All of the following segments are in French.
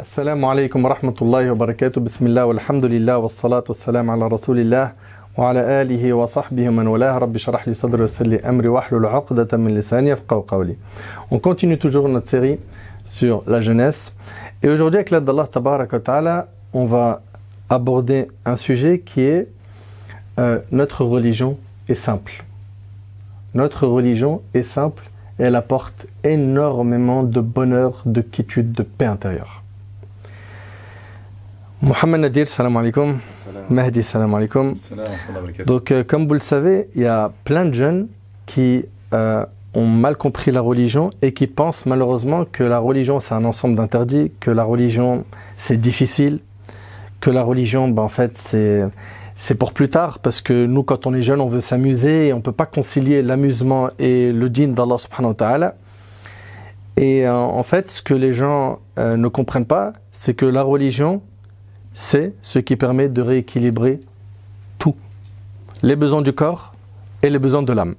السلام عليكم ورحمة الله وبركاته بسم الله والحمد لله والصلاة والسلام على رسول الله وعلى آله وصحبه ومن والاه رب اشرح لي صدري ويسر لي أمري واحلل عقدة من لساني يفقهوا قولي. On continue toujours notre série sur la jeunesse et aujourd'hui avec l'aide d'Allah Tabaraka wa Ta'ala on va aborder un sujet qui est notre religion est simple. Notre religion est simple et elle apporte énormément de bonheur, de quiétude, de paix intérieure. Mohamed Nadir, salam alaikum. Mahdi, salam alaikum. Donc, comme vous le savez, il y a plein de jeunes qui ont mal compris la religion et qui pensent malheureusement que la religion c'est un ensemble d'interdits, que la religion c'est difficile, que la religion en fait c'est pour plus tard parce que nous quand on est jeune on veut s'amuser et on ne peut pas concilier l'amusement et le dîn d'Allah subhanahu wa ta'ala. Et en fait ce que les gens ne comprennent pas c'est que la religion c'est ce qui permet de rééquilibrer tout, les besoins du corps et les besoins de l'âme.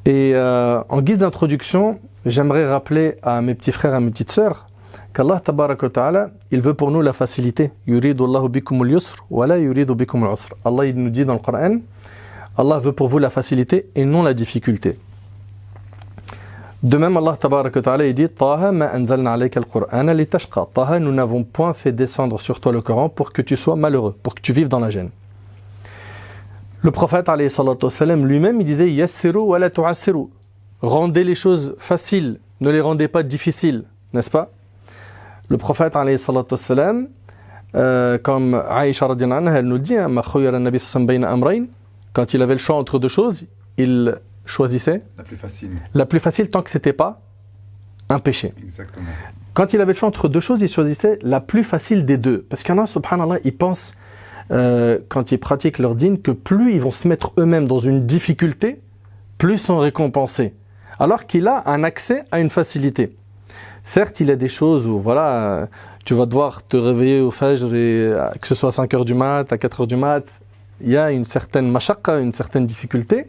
Et en guise d'introduction, j'aimerais rappeler à mes petits frères et à mes petites sœurs qu'Allah Tabaraka wa Ta'ala, il veut pour nous la facilité. Yuridu Allahu bikumul yusr wa la yuridu bikumul usr. Allah il nous dit dans le Coran, Allah veut pour vous la facilité et non la difficulté. De même, Allah Tabaraka wa Ta'ala il dit Taha ma anzalna alayka al-Qur'ana litashqa. Taha, nous n'avons point fait descendre sur toi le Coran pour que tu sois malheureux, pour que tu vives dans la gêne. Le prophète alayhi salatu wassalam, lui-même il disait yassiru wa la tu'assiru. Rendez les choses faciles, ne les rendez pas difficiles, n'est-ce pas? Le prophète alayhi salatu wassalam, comme Aïcha radhiyallahu anha, elle nous dit ma khayyara an-nabi sallallahu alayhi wa sallam bayna amrayn, quand il avait le choix entre deux choses, il choisissait la plus facile tant que c'était pas un péché. Exactement. Quand il avait le choix entre deux choses, il choisissait la plus facile des deux. Parce qu'il y en a, subhanallah, ils pensent, quand ils pratiquent leur dîn, que plus ils vont se mettre eux-mêmes dans une difficulté, plus ils sont récompensés. Alors qu'il a un accès à une facilité. Certes, il y a des choses où, voilà, tu vas devoir te réveiller au fajr, et, que ce soit à 5h du mat, à 4h du mat, il y a une certaine mashaqqa, une certaine difficulté.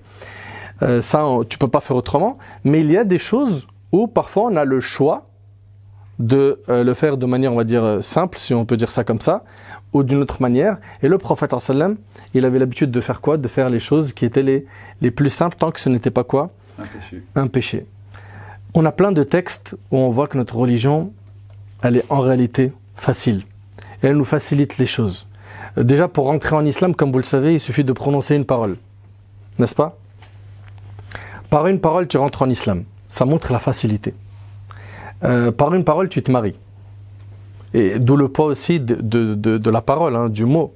Ça, tu ne peux pas faire autrement. Mais il y a des choses où parfois on a le choix de le faire de manière, on va dire, simple, si on peut dire ça comme ça, ou d'une autre manière. Et le prophète, il avait l'habitude de faire quoi? De faire les choses qui étaient les plus simples tant que ce n'était pas quoi? Un péché. On a plein de textes où on voit que notre religion, elle est en réalité facile. Et elle nous facilite les choses. Déjà, pour rentrer en islam, comme vous le savez, il suffit de prononcer une parole. N'est-ce pas? Par une parole, tu rentres en islam. Ça montre la facilité. Par une parole, tu te maries. Et d'où le poids aussi de la parole, du mot.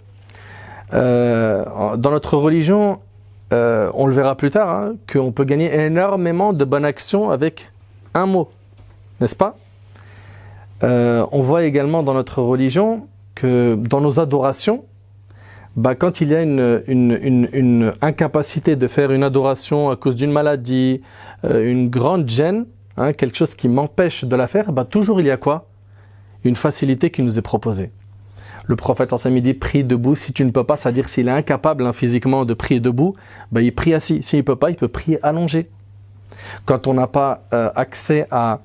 Dans notre religion, on le verra plus tard, qu'on peut gagner énormément de bonnes actions avec un mot. N'est-ce pas? On voit également dans notre religion que dans nos adorations, quand il y a une incapacité de faire une adoration à cause d'une maladie, une grande gêne, quelque chose qui m'empêche de la faire, toujours il y a quoi? Une facilité qui nous est proposée. Le prophète il dit prie debout, si tu ne peux pas, c'est-à-dire s'il est incapable physiquement de prier debout, il prie assis. S'il ne peut pas, il peut prier allongé. Quand on n'a pas accès à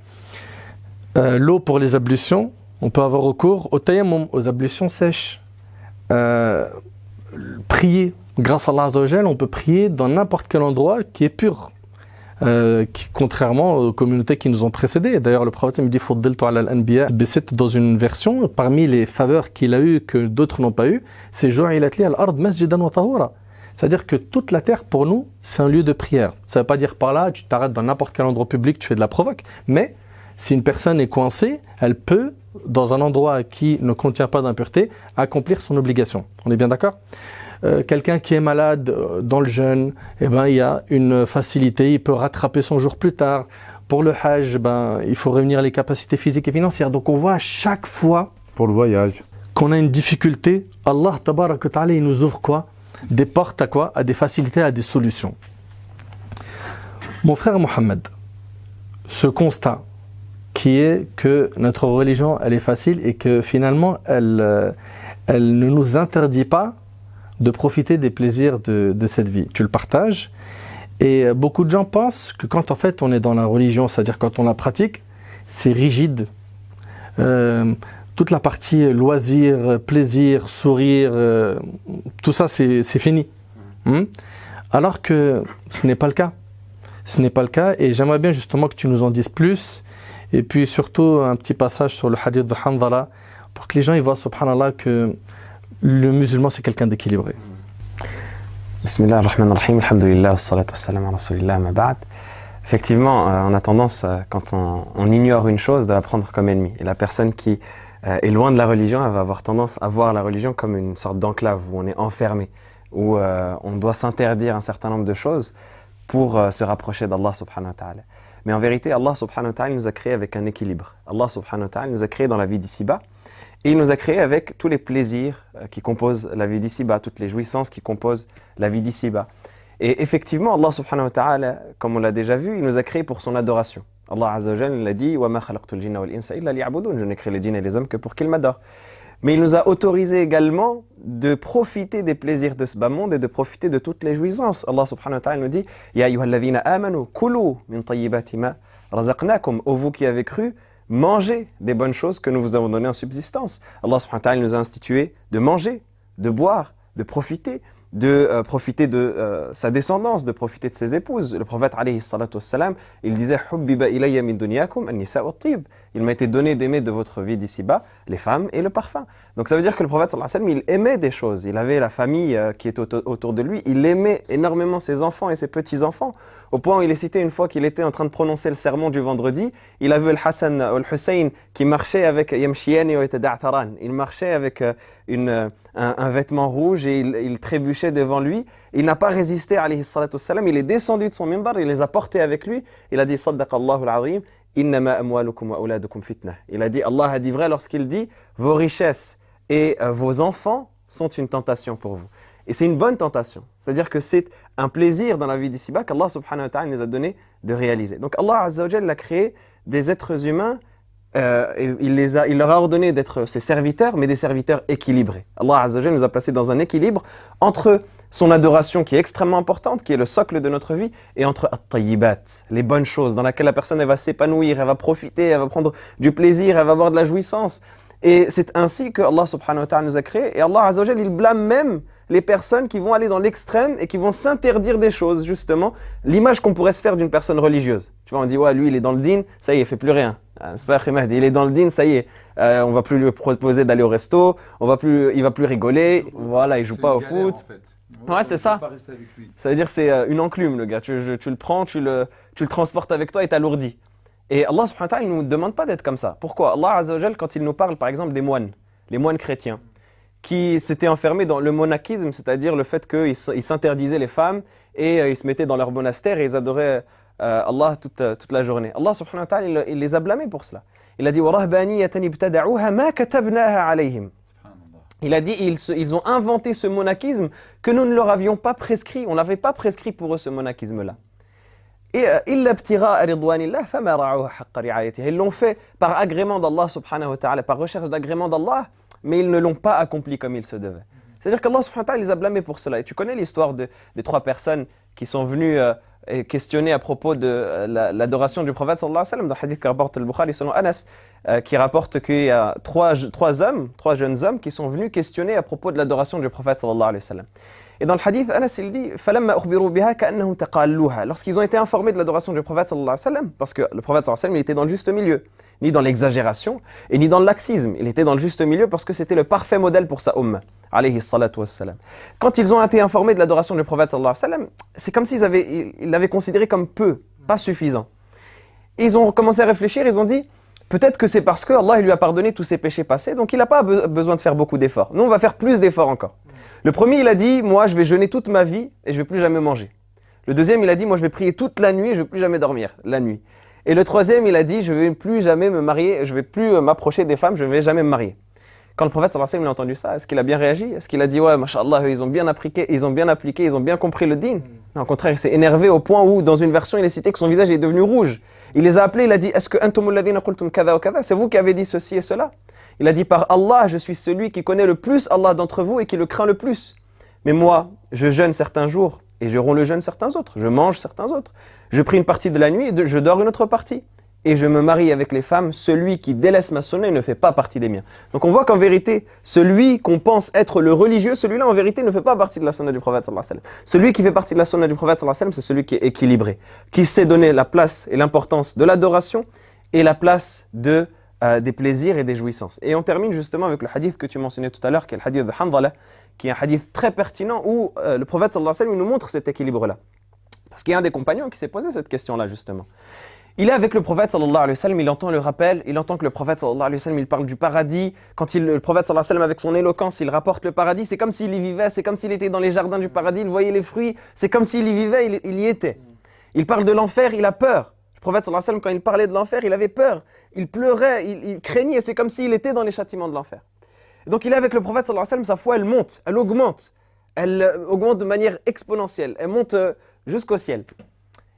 l'eau pour les ablutions, on peut avoir recours au tayammum, aux ablutions sèches. Prier, grâce à Allah Azza wa Jal, on peut prier dans n'importe quel endroit qui est pur, contrairement aux communautés qui nous ont précédés. D'ailleurs, le prophète me dit Fuddiltu ala al-anbiya B7 dans une version, parmi les faveurs qu'il a eues que d'autres n'ont pas eues, c'est Ju'ilat li al-ard masjidan wa tahura. C'est-à-dire que toute la terre, pour nous, c'est un lieu de prière. Ça ne veut pas dire par là, tu t'arrêtes dans n'importe quel endroit public, tu fais de la provoque. Mais si une personne est coincée, elle peut, dans un endroit qui ne contient pas d'impureté, accomplir son obligation. On est bien d'accord? Quelqu'un qui est malade dans le jeûne, il y a une facilité, il peut rattraper son jour plus tard. Pour le hajj, il faut réunir les capacités physiques et financières. Donc on voit à chaque fois, pour le voyage, qu'on a une difficulté, Allah Tabaraka wa Ta'ala, il nous ouvre quoi? Des portes à quoi? À des facilités, à des solutions. Mon frère Mohamed, ce constat qui est que notre religion, elle est facile et que finalement, elle ne nous interdit pas de profiter des plaisirs de cette vie. Tu le partages. Et beaucoup de gens pensent que quand en fait on est dans la religion, c'est-à-dire quand on la pratique, c'est rigide. toute la partie loisir, plaisir, sourire, tout ça c'est fini. Alors que ce n'est pas le cas. Ce n'est pas le cas et j'aimerais bien justement que tu nous en dises plus. Et puis surtout un petit passage sur le hadith de Hanzala pour que les gens ils voient, subhanallah, que le musulman c'est quelqu'un d'équilibré. Bismillah ar-Rahman ar-Rahim, alhamdulillah, wassalatu wassalamu ala rasulillah, ma ba'd. Effectivement, on a tendance, quand on ignore une chose, de la prendre comme ennemie. Et la personne qui est loin de la religion, elle va avoir tendance à voir la religion comme une sorte d'enclave où on est enfermé, où on doit s'interdire un certain nombre de choses pour se rapprocher d'Allah subhanahu wa ta'ala. Mais en vérité, Allah subhanahu wa ta'ala nous a créé avec un équilibre. Allah subhanahu wa ta'ala nous a créé dans la vie d'ici-bas et il nous a créé avec tous les plaisirs qui composent la vie d'ici-bas, toutes les jouissances qui composent la vie d'ici-bas. Et effectivement, Allah subhanahu wa ta'ala, comme on l'a déjà vu, il nous a créé pour son adoration. Allah azza wa jalla l'a dit « Wa ma khalaqtul jinna wal insa illa liya'budun » Je n'ai créé les djinns et les hommes que pour qu'ils m'adorent. Mais il nous a autorisé également de profiter des plaisirs de ce bas monde et de profiter de toutes les jouissances. Allah subhanahu wa ta'ala nous dit « Ya ayyuhalladhina amanu kulu min tayyibati ma razaqnakum » Ô vous qui avez cru, mangez des bonnes choses que nous vous avons données en subsistance. Allah subhanahu wa ta'ala nous a institué de manger, de boire, de profiter de sa descendance, de profiter de ses épouses. Le prophète alayhi salatu wassalam, il disait « Hubbiba ilayya min dunyakum an-nisa wa at-tib » Il m'a été donné d'aimer de votre vie d'ici-bas les femmes et le parfum. Donc ça veut dire que le prophète sallallahu alayhi wa sallam, il aimait des choses. Il avait la famille qui était autour de lui. Il aimait énormément ses enfants et ses petits-enfants. Au point où il est cité une fois qu'il était en train de prononcer le sermon du vendredi, il a vu le Hassan ou le Hussein qui marchait avec Yamshiyani wa yatada'taran. Il marchait avec un vêtement rouge et il trébuchait devant lui. Il n'a pas résisté, alayhi salatu wassalam. Il est descendu de son minbar, il les a portés avec lui. Il a dit « Saddaqallahu al-azim » Innama amwalukum wa auladukum fitna. Il a dit, Allah a dit vrai lorsqu'il dit vos richesses et vos enfants sont une tentation pour vous. Et c'est une bonne tentation. C'est-à-dire que c'est un plaisir dans la vie d'ici-bas qu'Allah subhanahu wa ta'ala nous a donné de réaliser. Donc Allah azza wa jalla a créé des êtres humains et il leur a ordonné d'être ses serviteurs, mais des serviteurs équilibrés. Allah azza wa jalla nous a placés dans un équilibre entre son adoration qui est extrêmement importante, qui est le socle de notre vie, et entre at-tayyibat, les bonnes choses dans lesquelles la personne elle va s'épanouir, elle va profiter, elle va prendre du plaisir, elle va avoir de la jouissance. Et c'est ainsi que Allah subhanahu wa ta'ala nous a créés. Et Allah azza wa jalla, il blâme même les personnes qui vont aller dans l'extrême et qui vont s'interdire des choses, justement. L'image qu'on pourrait se faire d'une personne religieuse. Tu vois, on dit, ouais, lui, il est dans le din, ça y est, il fait plus rien. C'est pas Mahdi, il est dans le din, ça y est. On va plus lui proposer d'aller au resto, il va plus rigoler, voilà, il joue pas au foot. En fait. Ouais, c'est ça. Ça veut dire que c'est une enclume, le gars. Tu le prends, tu le transportes avec toi et t'alourdis. Et Allah subhanahu wa ta'ala ne nous demande pas d'être comme ça. Pourquoi? Allah azza wa jalla, quand il nous parle par exemple des moines, les moines chrétiens, qui s'étaient enfermés dans le monachisme, c'est-à-dire le fait qu'ils s'interdisaient les femmes et ils se mettaient dans leur monastère et ils adoraient Allah toute la journée. Allah subhanahu wa ta'ala, il les a blâmés pour cela. Il a dit « وَرَهْبَانِيَّةً ابْتَدَعُوهَا مَا كَتَبْنَاهَا عَلَيْهِمْ » Il a dit, ils ont inventé ce monachisme que nous ne leur avions pas prescrit. On n'avait pas prescrit pour eux ce monachisme-là. Et ils l'ont fait par agrément d'Allah subhanahu wa ta'ala, par recherche d'agrément d'Allah, mais ils ne l'ont pas accompli comme il se devait. C'est-à-dire qu'Allah subhanahu wa ta'ala les a blâmés pour cela. Et tu connais l'histoire des trois personnes qui sont venues questionner à propos de l'adoration du prophète sallallahu alayhi wa sallam, dans le hadith que rapporte le Bukhari selon Anas, qui rapporte qu'il y a trois jeunes hommes qui sont venus questionner à propos de l'adoration du prophète sallallahu alayhi wa sallam. Et dans le hadith, Anas il dit فَلَمَّا أُخْبِرُوا بِهَا كَأَنَّهُمْ تَقَالُّوهَا. Lorsqu'ils ont été informés de l'adoration du prophète sallallahu alayhi wa sallam, parce que le prophète sallallahu alayhi wa sallam il était dans le juste milieu, ni dans l'exagération et ni dans le laxisme, il était dans le juste milieu parce que c'était le parfait modèle pour sa ummah. Alayhi salatu wassalam. Quand ils ont été informés de l'adoration du prophète sallallahu alayhi wa sallam, c'est comme s'ils l'avaient considéré comme peu, pas suffisant. Et ils ont commencé à réfléchir, ils ont dit peut-être que c'est parce que Allah lui a pardonné tous ses péchés passés, donc il n'a pas besoin de faire beaucoup d'efforts. Nous on va faire plus d'efforts encore. Le premier il a dit moi je vais jeûner toute ma vie et je vais plus jamais manger. Le deuxième il a dit moi je vais prier toute la nuit et je vais plus jamais dormir la nuit. Et le troisième il a dit je vais plus jamais me marier, je vais plus m'approcher des femmes, je ne vais jamais me marier. Quand le prophète sallallahu alayhi wa sallam a entendu ça, est-ce qu'il a bien réagi? Est-ce qu'il a dit ouais, mashallah, ils ont bien appliqué, ils ont bien compris le din? Non, au contraire, il s'est énervé au point où dans une version il est cité que son visage est devenu rouge. Il les a appelés, il a dit est-ce que antumul ladhina qultum kadha wa kadha, c'est vous qui avez dit ceci et cela? Il a dit par Allah, je suis celui qui connaît le plus Allah d'entre vous et qui le craint le plus. Mais moi, je jeûne certains jours et je romps le jeûne certains autres. Je mange certains autres. Je prie une partie de la nuit et je dors une autre partie. et je me marie avec les femmes, celui qui délaisse ma sunna ne fait pas partie des miens. Donc on voit qu'en vérité, celui qu'on pense être le religieux, celui-là en vérité ne fait pas partie de la sunna du prophète sallallahu alayhi wa sallam. Celui qui fait partie de la sunna du prophète sallallahu alayhi wa sallam, c'est celui qui est équilibré, qui sait donner la place et l'importance de l'adoration et la place des plaisirs et des jouissances. Et on termine justement avec le hadith que tu mentionnais tout à l'heure, qui est le hadith de Hanzala, qui est un hadith très pertinent où le prophète sallallahu alayhi wa sallam nous montre cet équilibre-là. Parce qu'il y a un des compagnons qui s'est posé cette question-là justement. Il est avec le prophète sallallahu alayhi wa sallam, il entend le rappel, il entend que le prophète sallallahu alayhi wa sallam, il parle du paradis. Quand le prophète sallallahu alayhi wa sallam, avec son éloquence, il rapporte le paradis, c'est comme s'il y vivait, c'est comme s'il était dans les jardins du paradis, il voyait les fruits, c'est comme s'il y vivait, il y était. Il parle de l'enfer, il a peur. Le prophète sallallahu alayhi wa sallam, quand il parlait de l'enfer, il avait peur, il pleurait, il craignait, c'est comme s'il était dans les châtiments de l'enfer. Donc il est avec le prophète sallallahu alayhi wa sallam, sa foi elle monte, elle augmente de manière exponentielle, elle monte jusqu'au ciel.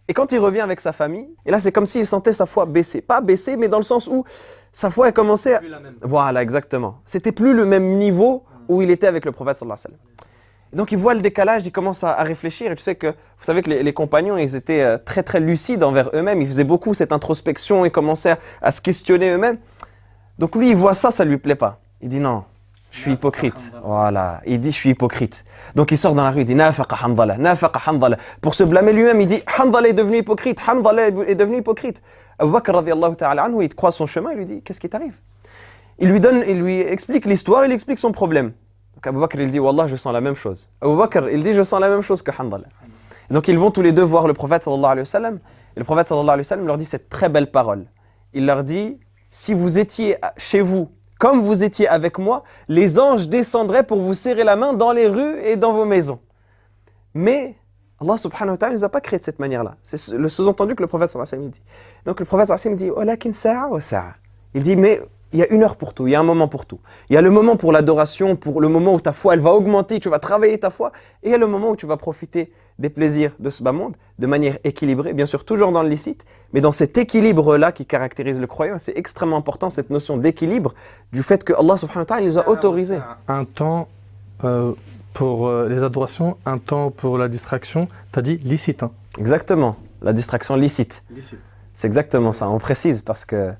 Et quand il revient avec sa famille, et là c'est comme s'il sentait sa foi baisser. Pas baisser, mais dans le sens où sa foi elle commençait à... Voilà, exactement. C'était plus le même niveau où il était avec le prophète sallallahu alayhi wa sallam. Et donc il voit le décalage, il commence à réfléchir. Et tu sais que, vous savez que les compagnons, ils étaient très très lucides envers eux-mêmes. Ils faisaient beaucoup cette introspection, ils commençaient à se questionner eux-mêmes. Donc lui, il voit ça, ça lui plaît pas. Il dit non, je suis hypocrite. Voilà, il dit je suis hypocrite. Donc il sort dans la rue, il dit nafaqa Hanzala, nafaqa Hanzala. Pour se blâmer lui-même, il dit Hanzala est devenu hypocrite, Hanzala est devenu hypocrite. Abu Bakr radiyallahu ta'ala anhu, il croise son chemin, il lui dit qu'est-ce qui t'arrive? Il lui explique l'histoire, il explique son problème. Donc Abu Bakr il dit wallah je sens la même chose. Abu Bakr il dit je sens la même chose que Hanzala. Donc ils vont tous les deux voir le prophète sallallahu alayhi wa sallam. Et le prophète sallallahu alayhi wa sallam leur dit cette très belle parole. Il leur dit si vous étiez chez vous comme vous étiez avec moi, les anges descendraient pour vous serrer la main dans les rues et dans vos maisons. Mais Allah subhanahu wa ta'ala ne nous a pas créé de cette manière-là. C'est le sous-entendu que le prophète sallallahu alayhi wa sallam dit. Donc le prophète sallallahu alayhi wa sallam dit « Walakin sa'a wa sa'a ». Il dit « Mais il y a une heure pour tout, il y a un moment pour tout. Il y a le moment pour l'adoration, pour le moment où ta foi elle va augmenter, tu vas travailler ta foi. Et il y a le moment où tu vas profiter des plaisirs de ce bas monde de manière équilibrée, bien sûr toujours dans le licite, mais dans cet équilibre-là qui caractérise le croyant, c'est extrêmement important cette notion d'équilibre du fait que Allah subhanahu wa ta'ala les a autorisés. Un temps pour les adorations, un temps pour la distraction, tu as dit licite. Hein. Exactement, la distraction licite. C'est exactement ça, on précise parce que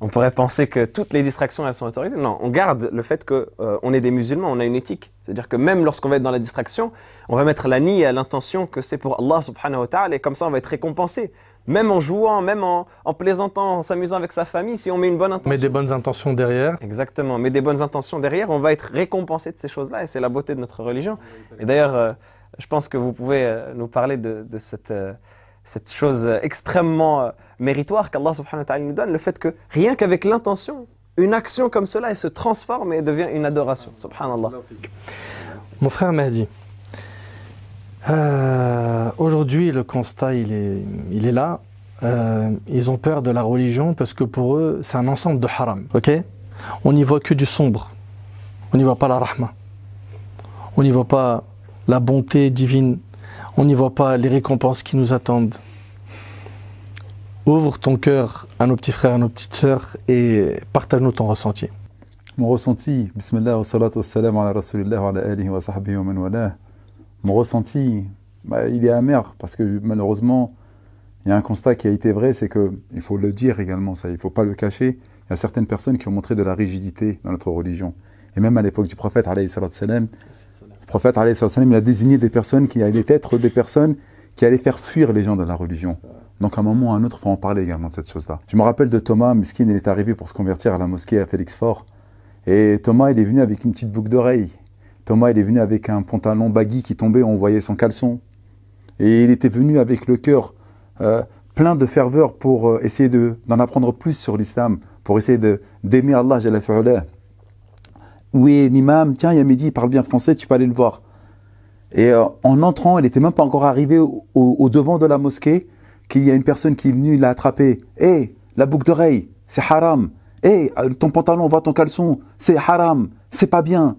on pourrait penser que toutes les distractions elles sont autorisées. Non, on garde le fait qu'on est des musulmans, on a une éthique. C'est-à-dire que même lorsqu'on va être dans la distraction, on va mettre la niyyah, l'intention que c'est pour Allah subhanahu wa ta'ala et comme ça on va être récompensé. Même en jouant, même en plaisantant, en s'amusant avec sa famille, si on met une bonne intention. Mais des bonnes intentions derrière. Exactement, mais des bonnes intentions derrière, on va être récompensé de ces choses-là et c'est la beauté de notre religion. Et d'ailleurs, je pense que vous pouvez nous parler de cette chose extrêmement méritoire qu'Allah subhanahu wa ta'ala nous donne, le fait que rien qu'avec l'intention, une action comme cela, elle se transforme et devient une adoration. Subhanallah. Mon frère Mahdi, aujourd'hui le constat il est là. Ils ont peur de la religion parce que pour eux c'est un ensemble de haram. Ok? On n'y voit que du sombre. On n'y voit pas la rahma. On n'y voit pas la bonté divine. On n'y voit pas les récompenses qui nous attendent. Ouvre ton cœur à nos petits frères, à nos petites sœurs et partage-nous ton ressenti. Mon ressenti, bismillah wa salatu wa salam ala rasulillah wa ala alihi wa sahbihi wa man wala. Mon ressenti, il est amer parce que malheureusement, il y a un constat qui a été vrai, c'est que, il faut le dire également ça, il ne faut pas le cacher, il y a certaines personnes qui ont montré de la rigidité dans notre religion. Et même à l'époque du prophète, alayhi salatu salam, le prophète, alayhi salatu salam, il a désigné des personnes qui allaient être des personnes qui allaient faire fuir les gens de la religion. Donc à un moment ou à un autre, il faut en parler également de cette chose-là. Je me rappelle de Thomas, Miskin, il est arrivé pour se convertir à la mosquée à Félix-Fort. Et Thomas, il est venu avec une petite boucle d'oreille. Thomas, il est venu avec un pantalon baggy qui tombait, on voyait son caleçon. Et il était venu avec le cœur plein de ferveur pour essayer d'en apprendre plus sur l'islam, pour essayer d'aimer Allah Jalla fi'ala. Oui, l'imam, tiens, il y a midi, il parle bien français, tu peux aller le voir. Et en entrant, il n'était même pas encore arrivé au devant de la mosquée, qu'il y a une personne qui est venue l'a attraper. Hé, la boucle d'oreille, c'est haram. Hé, ton pantalon, voit ton caleçon, c'est haram, c'est pas bien.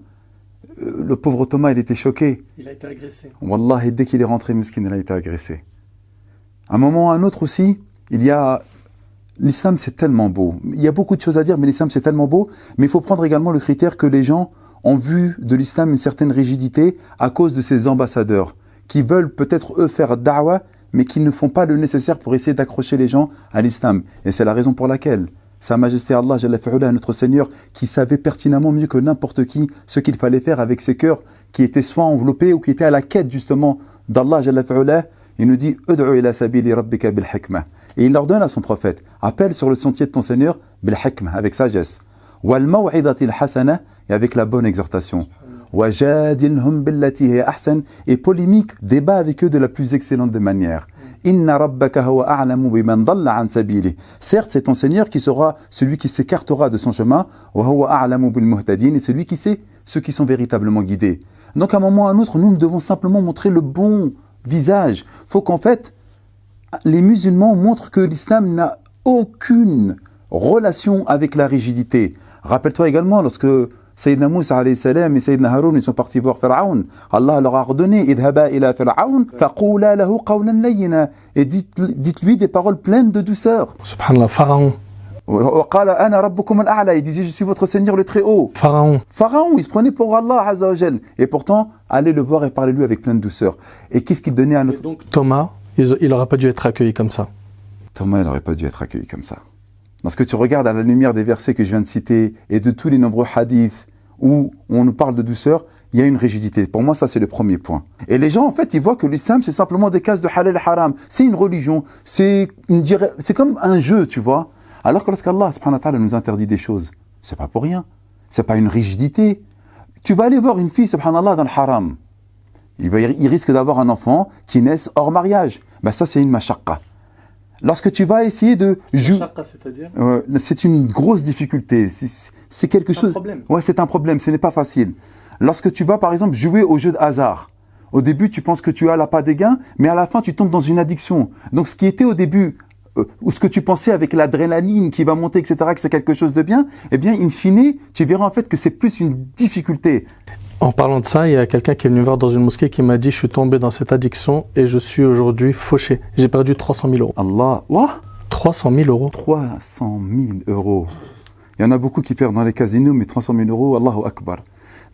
Le pauvre Thomas, il était choqué. Il a été agressé. Wallah, dès qu'il est rentré, Miskin, il a été agressé. À un moment ou à un autre aussi, il y a... L'islam, c'est tellement beau. Il y a beaucoup de choses à dire, mais l'islam, c'est tellement beau. Mais il faut prendre également le critère que les gens ont vu de l'islam une certaine rigidité à cause de ces ambassadeurs qui veulent peut-être, eux, faire da'wah, mais qui ne font pas le nécessaire pour essayer d'accrocher les gens à l'islam. Et c'est la raison pour laquelle Sa Majesté Allah, Jalla fi'ula, notre Seigneur, qui savait pertinemment mieux que n'importe qui ce qu'il fallait faire avec ses cœurs qui étaient soit enveloppés ou qui étaient à la quête justement d'Allah, Jalla fi'ula, il nous dit « Ud'u ila sabili rabbika bil hikmah » et il ordonne à son prophète « Appelle sur le sentier de ton Seigneur bil hikmah » avec sagesse « Wal maw'idatil hasana » et avec la bonne exhortation « Wajadilhum billati hiya ahsan » et polémique, débat avec eux de la plus excellente des manières. Inna rabbaka huwa a'lamu biman dalla an sabili. Certes, c'est ton Seigneur qui sera celui qui s'écartera de son chemin, wa huwa a'lamu bil muhtadin, et c'est lui qui sait ceux qui sont véritablement guidés. Donc à un moment ou à un autre, nous devons simplement montrer le bon visage. Il faut qu'en fait, les musulmans montrent que l'islam n'a aucune relation avec la rigidité. Rappelle-toi également lorsque Sayyidina Moussa alayhi salam et Sayyidina Haroun ils sont partis voir Pharaon. Allah leur a ordonné idhaba ila Pharaon faqula lahu qawlan layyina et dites-lui des paroles pleines de douceur. Subhanallah, Pharaon. Qala ana rabbukum al-a'la, il disait je suis votre Seigneur le très haut. Pharaon. Pharaon, il se prenait pour Allah azza wa jal. Et pourtant, allez le voir et parlez-lui avec pleine douceur. Et qu'est-ce qu'il donnait à notre Thomas, il n'aurait pas dû être accueilli comme ça. Thomas, il n'aurait pas dû être accueilli comme ça. Lorsque tu regardes à la lumière des versets que je viens de citer et de tous les nombreux hadiths où on nous parle de douceur, il y a une rigidité. Pour moi, ça, c'est le premier point. Et les gens, en fait, ils voient que l'islam, c'est simplement des cases de halal et haram. C'est une religion. C'est comme un jeu, tu vois. Alors que lorsqu'Allah, subhanahu wa ta'ala, nous interdit des choses, c'est pas pour rien. C'est pas une rigidité. Tu vas aller voir une fille, subhanallah, dans le haram. Il risque d'avoir un enfant qui naisse hors mariage. Ben ça, c'est une mashaqqa. Lorsque tu vas essayer de jouer, c'est-à-dire c'est une grosse difficulté. C'est quelque chose. C'est un problème. Ouais, c'est un problème. Ce n'est pas facile. Lorsque tu vas, par exemple, jouer au jeu de hasard, au début, tu penses que tu as l'appât des gains, mais à la fin, tu tombes dans une addiction. Donc, ce qui était au début, ou ce que tu pensais avec l'adrénaline qui va monter, etc., que c'est quelque chose de bien, eh bien, in fine, tu verras en fait que c'est plus une difficulté. En parlant de ça, il y a quelqu'un qui est venu voir dans une mosquée qui m'a dit « Je suis tombé dans cette addiction et je suis aujourd'hui fauché. J'ai perdu 300 000 euros. » Allah, what 300 000 euros. 300 000 euros. Il y en a beaucoup qui perdent dans les casinos, mais 300 000 euros, Allahu Akbar.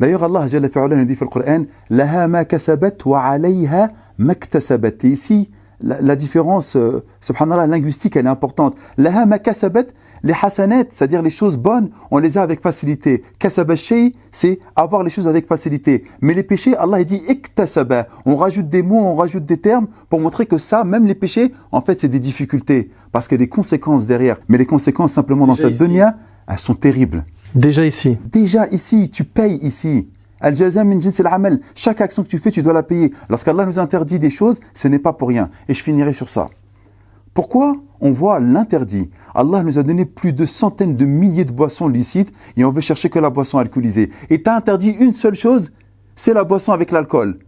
D'ailleurs, Allah Jalla fi'ala nous dit dans le Coran « Laha ma kasabat wa alayha maktasabat » Et ici, la différence, subhanallah, linguistique, elle est importante. Laha ma kasabat, les hasanat, c'est-à-dire les choses bonnes, on les a avec facilité. Kasaba shay, c'est avoir les choses avec facilité. Mais les péchés, Allah il dit iktasaba. On rajoute des mots, on rajoute des termes pour montrer que ça, même les péchés, en fait, c'est des difficultés. Parce que les conséquences derrière, mais les conséquences simplement dans cette dunya, elles sont terribles. Déjà ici. Déjà ici, tu payes ici. Al-jaza min jins al-amal. Chaque action que tu fais, tu dois la payer. Lorsqu'Allah nous interdit des choses, ce n'est pas pour rien. Et je finirai sur ça. Pourquoi on voit l'interdit? Allah nous a donné plus de centaines de milliers de boissons licites et on veut chercher que la boisson alcoolisée. Et tu as interdit une seule chose, c'est la boisson avec l'alcool.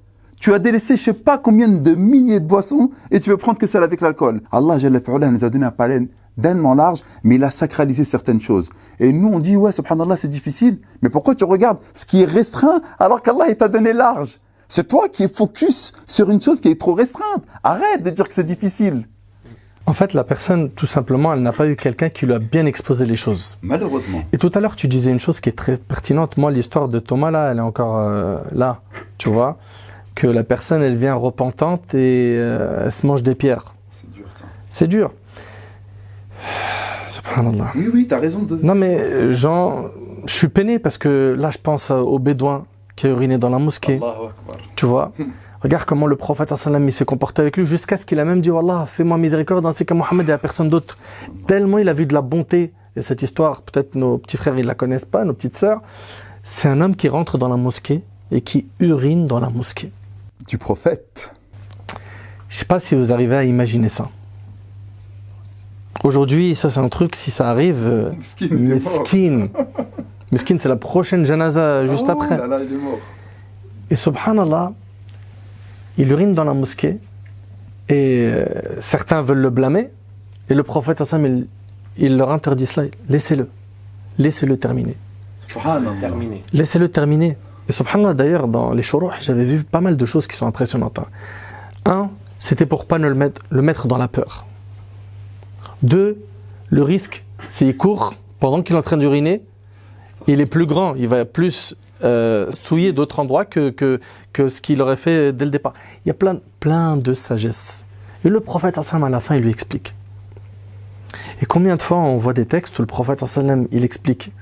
Tu as délaissé je ne sais pas combien de milliers de boissons et tu veux prendre que celle avec l'alcool. Allah Jalla fi'ala nous a donné un palais tellement large, mais il a sacralisé certaines choses. Et nous on dit ouais subhanallah c'est difficile, mais pourquoi tu regardes ce qui est restreint alors qu'Allah t'a donné large? C'est toi qui es focus sur une chose qui est trop restreinte. Arrête de dire que c'est difficile. En fait, la personne, tout simplement, elle n'a pas eu quelqu'un qui lui a bien exposé les choses. Malheureusement. Et tout à l'heure, tu disais une chose qui est très pertinente. Moi, l'histoire de Thomas, là, elle est encore là, tu vois, que la personne, elle vient repentante et elle se mange des pierres. C'est dur ça. C'est dur. Subhanallah. Oui, t'as raison de... Non, mais Jean, je suis peiné parce que là, je pense au bédouin qui a uriné dans la mosquée. Allahu Akbar. Tu vois. Regarde comment le prophète sallam s'est comporté avec lui jusqu'à ce qu'il a même dit Wallah, fais-moi miséricorde ainsi qu'à Mohammed et à personne d'autre. Tellement il a vu de la bonté. Et cette histoire, peut-être nos petits frères ils la connaissent pas, nos petites sœurs. C'est un homme qui rentre dans la mosquée et qui urine dans la mosquée. Du prophète. Je sais pas si vous arrivez à imaginer ça. Aujourd'hui, ça c'est un truc, si ça arrive, meskin. Meskin, c'est la prochaine janaza juste après. Là, il est mort. Et subhanallah, il urine dans la mosquée et certains veulent le blâmer et le prophète il leur interdit cela. Laissez-le terminer. Laissez-le terminer. Et subhanallah, d'ailleurs, dans les shuruh, j'avais vu pas mal de choses qui sont impressionnantes. Un, c'était pour pas le mettre dans la peur. Deux, le risque, s'il court pendant qu'il est en train d'uriner, il est plus grand, il va plus souiller d'autres endroits que ce qu'il aurait fait dès le départ. Il y a plein de sagesse. Et le prophète à la fin, il lui explique. Et combien de fois on voit des textes où le prophète il explique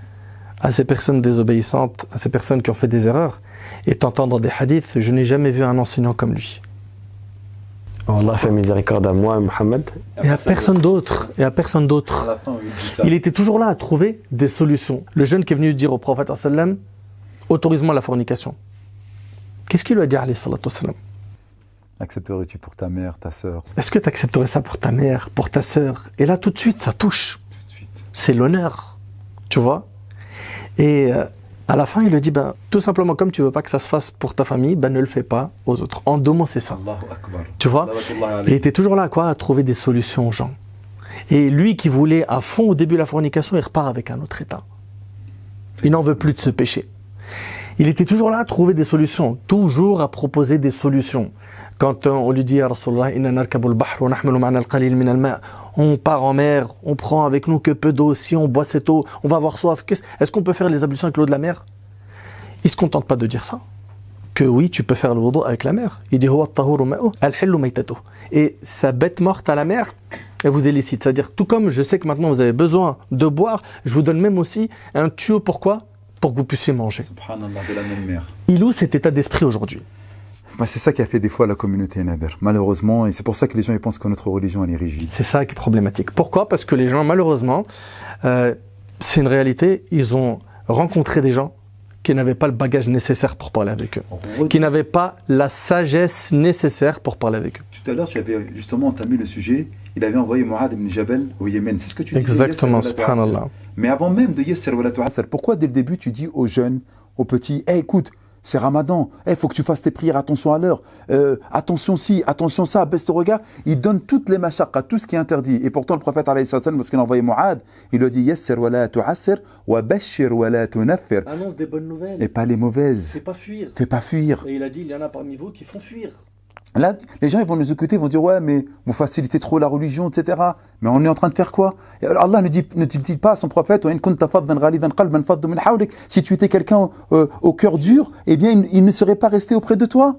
à ces personnes désobéissantes, à ces personnes qui ont fait des erreurs, et t'entends dans des hadiths, je n'ai jamais vu un enseignant comme lui. Oh, Allah fait miséricorde à moi, Mohammed. Et à personne d'autre. Et à personne d'autre. À la fin, il dit ça. Il était toujours là à trouver des solutions. Le jeune qui est venu dire au prophète autorise-moi la fornication. Qu'est-ce qu'il lui a dit alayhi salatu wassalam? Accepterais-tu pour ta mère, ta sœur? Est-ce que tu accepterais ça pour ta mère, pour ta sœur? Et là, tout de suite, ça touche. Tout de suite. C'est l'honneur. Tu vois? Et à la fin, il lui dit, tout simplement, comme tu veux pas que ça se fasse pour ta famille, ne le fais pas aux autres. En 2 mots, c'est ça. Allahu Akbar. Tu vois? Il était toujours là à trouver des solutions aux gens. Et lui qui voulait à fond au début la fornication, il repart avec un autre état. Il n'en veut plus de ce péché. Il était toujours là à trouver des solutions, toujours à proposer des solutions. Quand on lui dit, on part en mer, on prend avec nous que peu d'eau, si on boit cette eau, on va avoir soif. Est-ce qu'on peut faire les ablutions avec l'eau de la mer? Il ne se contente pas de dire ça. Que oui, tu peux faire le wudu avec la mer. Il dit, et sa bête morte à la mer, elle vous est licite. C'est-à-dire, tout comme je sais que maintenant vous avez besoin de boire, je vous donne même aussi un tuyau. Pourquoi? Pour que vous puissiez manger. Subhanallah, de la même mer. Il où cet état d'esprit aujourd'hui? C'est ça qui a fait des fois la communauté Nader, malheureusement, et c'est pour ça que les gens ils pensent que notre religion elle est rigide. C'est ça qui est problématique. Pourquoi? Parce que les gens, malheureusement, c'est une réalité, ils ont rencontré des gens qui n'avaient pas le bagage nécessaire pour parler avec eux, qui n'avaient pas la sagesse nécessaire pour parler avec eux. Tout à l'heure, tu avais justement entamé le sujet, il avait envoyé Mu'adh ibn Jabal au Yémen, c'est ce que tu disais. Exactement, subhanallah. Mais avant même de Yasser wa la tu'assir, pourquoi dès le début tu dis aux jeunes, aux petits, écoute, c'est Ramadan, faut que tu fasses tes prières, attention à l'heure, attention ci, attention ça, baisse ton regard. Il donne toutes les mashaqqa, tout ce qui est interdit. Et pourtant, le prophète, lorsqu'il a envoyé Mu'adh, il lui a dit Yassir wa la tu'assir, wa bashir wa la tunaffir. Annonce des bonnes nouvelles. Et pas les mauvaises. Fais pas fuir. Fais pas fuir. Et il a dit, il y en a parmi vous qui font fuir. Là, les gens ils vont nous écouter, ils vont dire ouais, mais vous facilitez trop la religion, etc. Mais on est en train de faire quoi? Allah ne dit pas à son prophète si tu étais quelqu'un au cœur dur, eh bien il ne serait pas resté auprès de toi.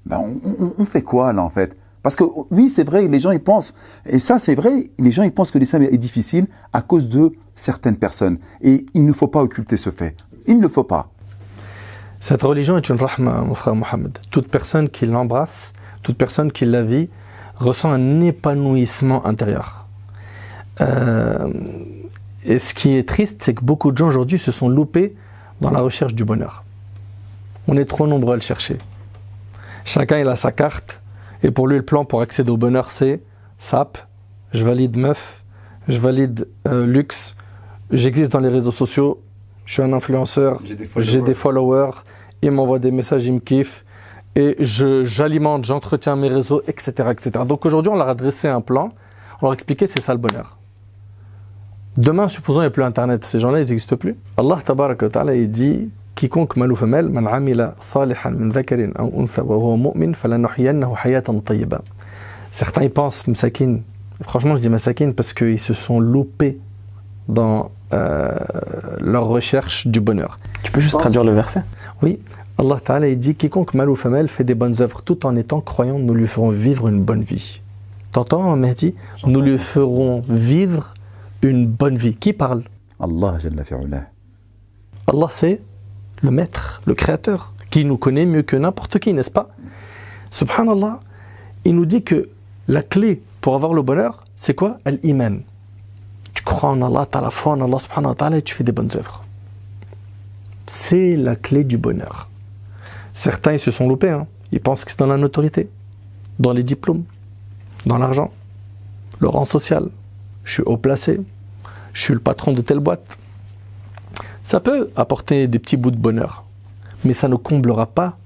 On fait quoi là en fait? Parce que oui, c'est vrai, les gens ils pensent, et ça c'est vrai, les gens ils pensent que l'islam est difficile à cause de certaines personnes. Et il ne faut pas occulter ce fait. Il ne faut pas. Cette religion est une rahma, mon frère Mohamed. Toute personne qui l'embrasse, toute personne qui la vit, ressent un épanouissement intérieur. Et ce qui est triste, c'est que beaucoup de gens aujourd'hui se sont loupés dans la recherche du bonheur. On est trop nombreux à le chercher. Chacun il a sa carte, et pour lui le plan pour accéder au bonheur c'est SAP, je valide meuf, je valide luxe, j'existe dans les réseaux sociaux, je suis un influenceur, j'ai des followers, ils m'envoient des messages, ils me kiffent, et j'alimente, j'entretiens mes réseaux, etc., etc. Donc aujourd'hui, on leur a dressé un plan, on leur a expliqué c'est ça le bonheur. Demain, supposons qu'il n'y a plus Internet, ces gens-là, ils n'existent plus. Allah tabaraka wa ta'ala, il dit quiconque mâle ou femelle, man amila salihan min dhakarin aw untha wa huwa mu'min falanuhyiyannahu hayatan tayyiba. Certains ils pensent masakin. Franchement, je dis masakin parce qu'ils se sont loupés dans leur recherche du bonheur. Tu peux juste traduire le verset? Oui. Allah Ta'ala il dit quiconque mâle ou femelle fait des bonnes œuvres tout en étant croyant, nous lui ferons vivre une bonne vie. T'entends, Mehdi? Nous lui ferons vivre une bonne vie. Qui parle? Allah Jalla fi'ula. Allah c'est le maître, le créateur, qui nous connaît mieux que n'importe qui, n'est-ce pas? Subhanallah, il nous dit que la clé pour avoir le bonheur, c'est quoi? Al-Iman. Tu crois en Allah, tu as la foi en Allah subhanahu wa ta'ala et tu fais des bonnes œuvres. C'est la clé du bonheur. Certains ils se sont loupés, ils pensent que c'est dans la notoriété, dans les diplômes, dans l'argent, le rang social. Je suis haut placé, je suis le patron de telle boîte. Ça peut apporter des petits bouts de bonheur, mais ça ne comblera pas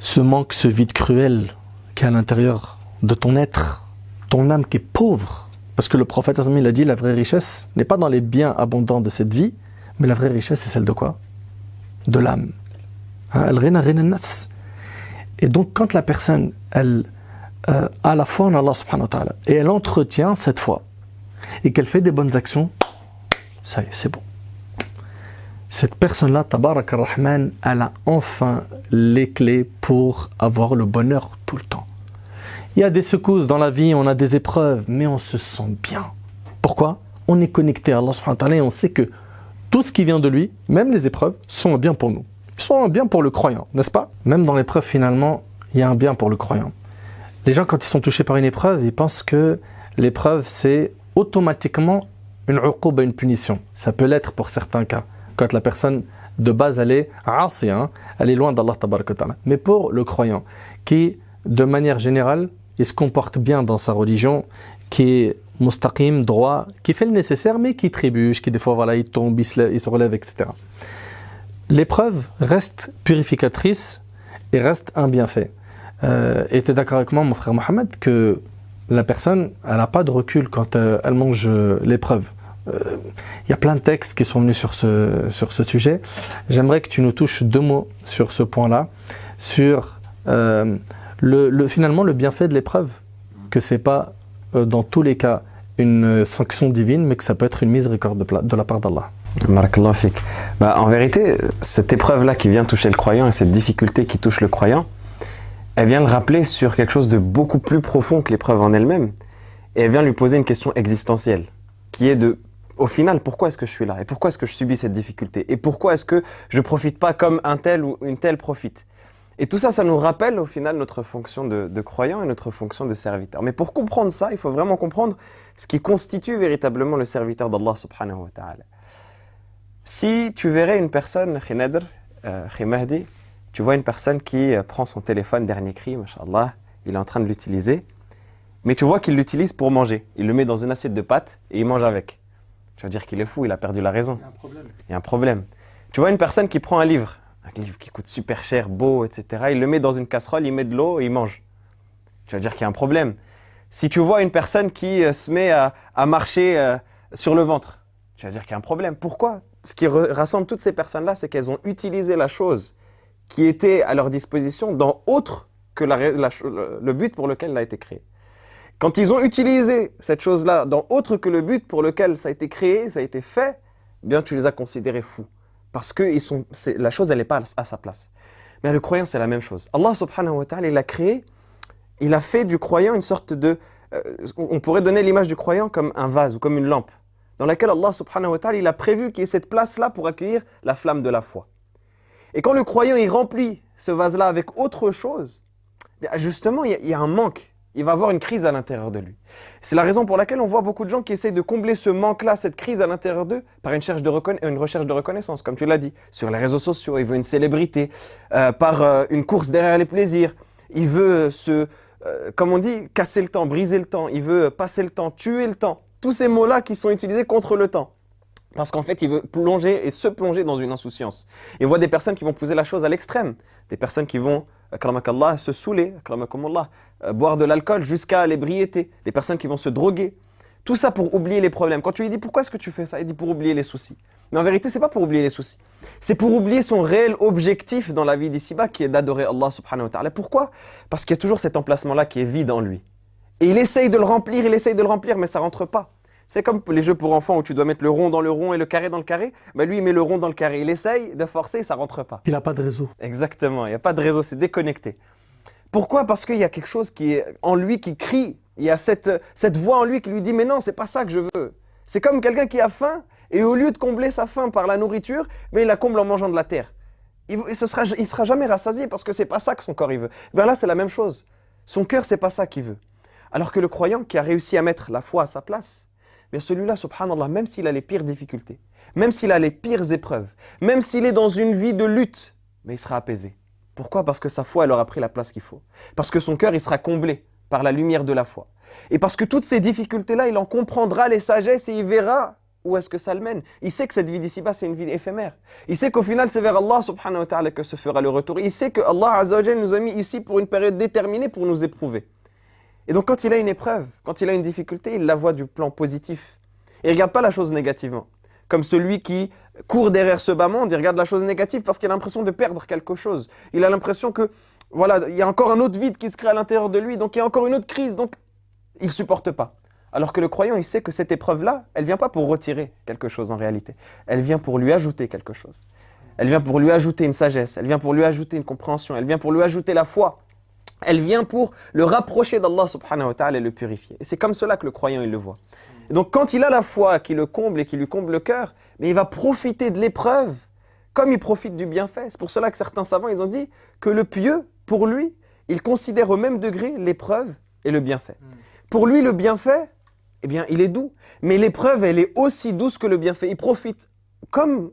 ce manque, ce vide cruel qui est à l'intérieur de ton être, ton âme qui est pauvre. Parce que le prophète il a dit la vraie richesse n'est pas dans les biens abondants de cette vie, mais la vraie richesse c'est celle de quoi? De l'âme. Al-ghina ghina an-nafs. Et donc quand la personne elle a la foi en Allah subhanahu wa ta'ala et elle entretient cette foi et qu'elle fait des bonnes actions, ça y est, c'est bon. Cette personne-là, Tabarak ar-Rahman, elle a enfin les clés pour avoir le bonheur tout le temps. Il y a des secousses dans la vie, on a des épreuves, mais on se sent bien. Pourquoi? On est connecté à Allah subhanahu wa ta'ala et on sait que tout ce qui vient de lui, même les épreuves, sont un bien pour nous. Ils sont un bien pour le croyant, n'est-ce pas? Même dans l'épreuve, finalement, il y a un bien pour le croyant. Les gens, quand ils sont touchés par une épreuve, ils pensent que l'épreuve, c'est automatiquement une uquba, une punition. Ça peut l'être pour certains cas. Quand la personne, de base, elle est asiya, elle est loin d'Allah tabaraka wa ta'ala. Mais pour le croyant, qui, de manière générale, il se comporte bien dans sa religion, qui est mustaqim, droit, qui fait le nécessaire, mais qui trébuche, qui des fois, voilà, il tombe, il se relève, etc. L'épreuve reste purificatrice et reste un bienfait. Et tu es d'accord avec moi, mon frère Mohamed, que la personne, elle n'a pas de recul quand elle mange l'épreuve. Il y a plein de textes qui sont venus sur ce sujet. J'aimerais que tu nous touches 2 mots sur ce point-là, sur finalement le bienfait de l'épreuve, que ce n'est pas dans tous les cas une sanction divine, mais que ça peut être une miséricorde de la part d'Allah. Barakallahu fik. En vérité, cette épreuve-là qui vient toucher le croyant et cette difficulté qui touche le croyant, elle vient le rappeler sur quelque chose de beaucoup plus profond que l'épreuve en elle-même. Et elle vient lui poser une question existentielle, qui est au final, pourquoi est-ce que je suis là? Et pourquoi est-ce que je subis cette difficulté? Et pourquoi est-ce que je ne profite pas comme un tel ou une telle profite? Et tout ça, ça nous rappelle au final notre fonction de croyant et notre fonction de serviteur. Mais pour comprendre ça, il faut vraiment comprendre ce qui constitue véritablement le serviteur d'Allah subhanahu wa ta'ala. Si tu verrais une personne, Khinadr, Mahdi, tu vois une personne qui prend son téléphone dernier cri, mashallah, il est en train de l'utiliser, mais tu vois qu'il l'utilise pour manger. Il le met dans une assiette de pâtes et il mange avec. Tu vas dire qu'il est fou, il a perdu la raison. Il y a un problème. Tu vois une personne qui prend un livre qui coûte super cher, beau, etc. Il le met dans une casserole, il met de l'eau et il mange. Tu vas dire qu'il y a un problème. Si tu vois une personne qui se met à marcher sur le ventre, tu vas dire qu'il y a un problème. Pourquoi? Ce qui rassemble toutes ces personnes-là, c'est qu'elles ont utilisé la chose qui était à leur disposition dans autre que le but pour lequel elle a été créée. Quand ils ont utilisé cette chose-là dans autre que le but pour lequel ça a été créé, ça a été fait, bien tu les as considérés fous. Parce que la chose, elle n'est pas à sa place. Mais le croyant, c'est la même chose. Allah subhanahu wa ta'ala, il a créé, il a fait du croyant une sorte de... on pourrait donner l'image du croyant comme un vase ou comme une lampe, dans laquelle Allah subhanahu wa ta'ala, il a prévu qu'il y ait cette place-là pour accueillir la flamme de la foi. Et quand le croyant, il remplit ce vase-là avec autre chose, bien justement, il y a un manque. Il va avoir une crise à l'intérieur de lui. C'est la raison pour laquelle on voit beaucoup de gens qui essayent de combler ce manque-là, cette crise à l'intérieur d'eux, par une recherche de reconnaissance, comme tu l'as dit, sur les réseaux sociaux. Il veut une célébrité, par une course derrière les plaisirs. Il veut comme on dit, casser le temps, briser le temps. Il veut passer le temps, tuer le temps. Tous ces mots-là qui sont utilisés contre le temps. Parce qu'en fait, il veut se plonger dans une insouciance. Et on voit des personnes qui vont pousser la chose à l'extrême. Des personnes qui vont, akramakallah, se saouler, akramakumullah, boire de l'alcool jusqu'à l'ébriété. Des personnes qui vont se droguer. Tout ça pour oublier les problèmes. Quand tu lui dis pourquoi est-ce que tu fais ça, il dit pour oublier les soucis. Mais en vérité, c'est pas pour oublier les soucis. C'est pour oublier son réel objectif dans la vie d'ici-bas, qui est d'adorer Allah subhanahu wa ta'ala. Pourquoi? Parce qu'il y a toujours cet emplacement-là qui est vide en lui. Et il essaye de le remplir, mais ça rentre pas. C'est comme les jeux pour enfants où tu dois mettre le rond dans le rond et le carré dans le carré. Ben lui, il met le rond dans le carré. Il essaye de forcer, ça rentre pas. Il n'a pas de réseau. Exactement, il n'y a pas de réseau, c'est déconnecté. Pourquoi? Parce qu'il y a quelque chose qui est en lui qui crie. Il y a cette voix en lui qui lui dit « Mais non, c'est pas ça que je veux ». C'est comme quelqu'un qui a faim et au lieu de combler sa faim par la nourriture, mais il la comble en mangeant de la terre. Il sera jamais rassasié parce que c'est pas ça que son corps il veut. Ben là, c'est la même chose. Son cœur, c'est pas ça qu'il veut. Alors que le croyant qui a réussi à mettre la foi à sa place, mais celui-là, subhanallah, même s'il a les pires difficultés, même s'il a les pires épreuves, même s'il est dans une vie de lutte, mais il sera apaisé. Pourquoi? Parce que sa foi, elle aura pris la place qu'il faut. Parce que son cœur, il sera comblé par la lumière de la foi. Et parce que toutes ces difficultés-là, il en comprendra les sagesses et il verra où est-ce que ça le mène. Il sait que cette vie d'ici-bas, c'est une vie éphémère. Il sait qu'au final, c'est vers Allah subhanahu wa ta'ala que se fera le retour. Il sait que Allah azza wa jalla nous a mis ici pour une période déterminée pour nous éprouver. Et donc quand il a une épreuve, quand il a une difficulté, il la voit du plan positif. Et il ne regarde pas la chose négativement. Comme celui qui court derrière ce bas monde, il regarde la chose négative parce qu'il a l'impression de perdre quelque chose. Il a l'impression que, voilà, il y a encore un autre vide qui se crée à l'intérieur de lui, donc il y a encore une autre crise, donc il ne supporte pas. Alors que le croyant, il sait que cette épreuve-là, elle ne vient pas pour retirer quelque chose en réalité. Elle vient pour lui ajouter quelque chose. Elle vient pour lui ajouter une sagesse, elle vient pour lui ajouter une compréhension, elle vient pour lui ajouter la foi. Elle vient pour le rapprocher d'Allah subhanahu wa ta'ala et le purifier. Et c'est comme cela que le croyant, il le voit. Et donc, quand il a la foi qui le comble et qui lui comble le cœur, mais il va profiter de l'épreuve comme il profite du bienfait. C'est pour cela que certains savants, ils ont dit que le pieux, pour lui, il considère au même degré l'épreuve et le bienfait. Pour lui, le bienfait, eh bien, il est doux. Mais l'épreuve, elle est aussi douce que le bienfait. Il profite comme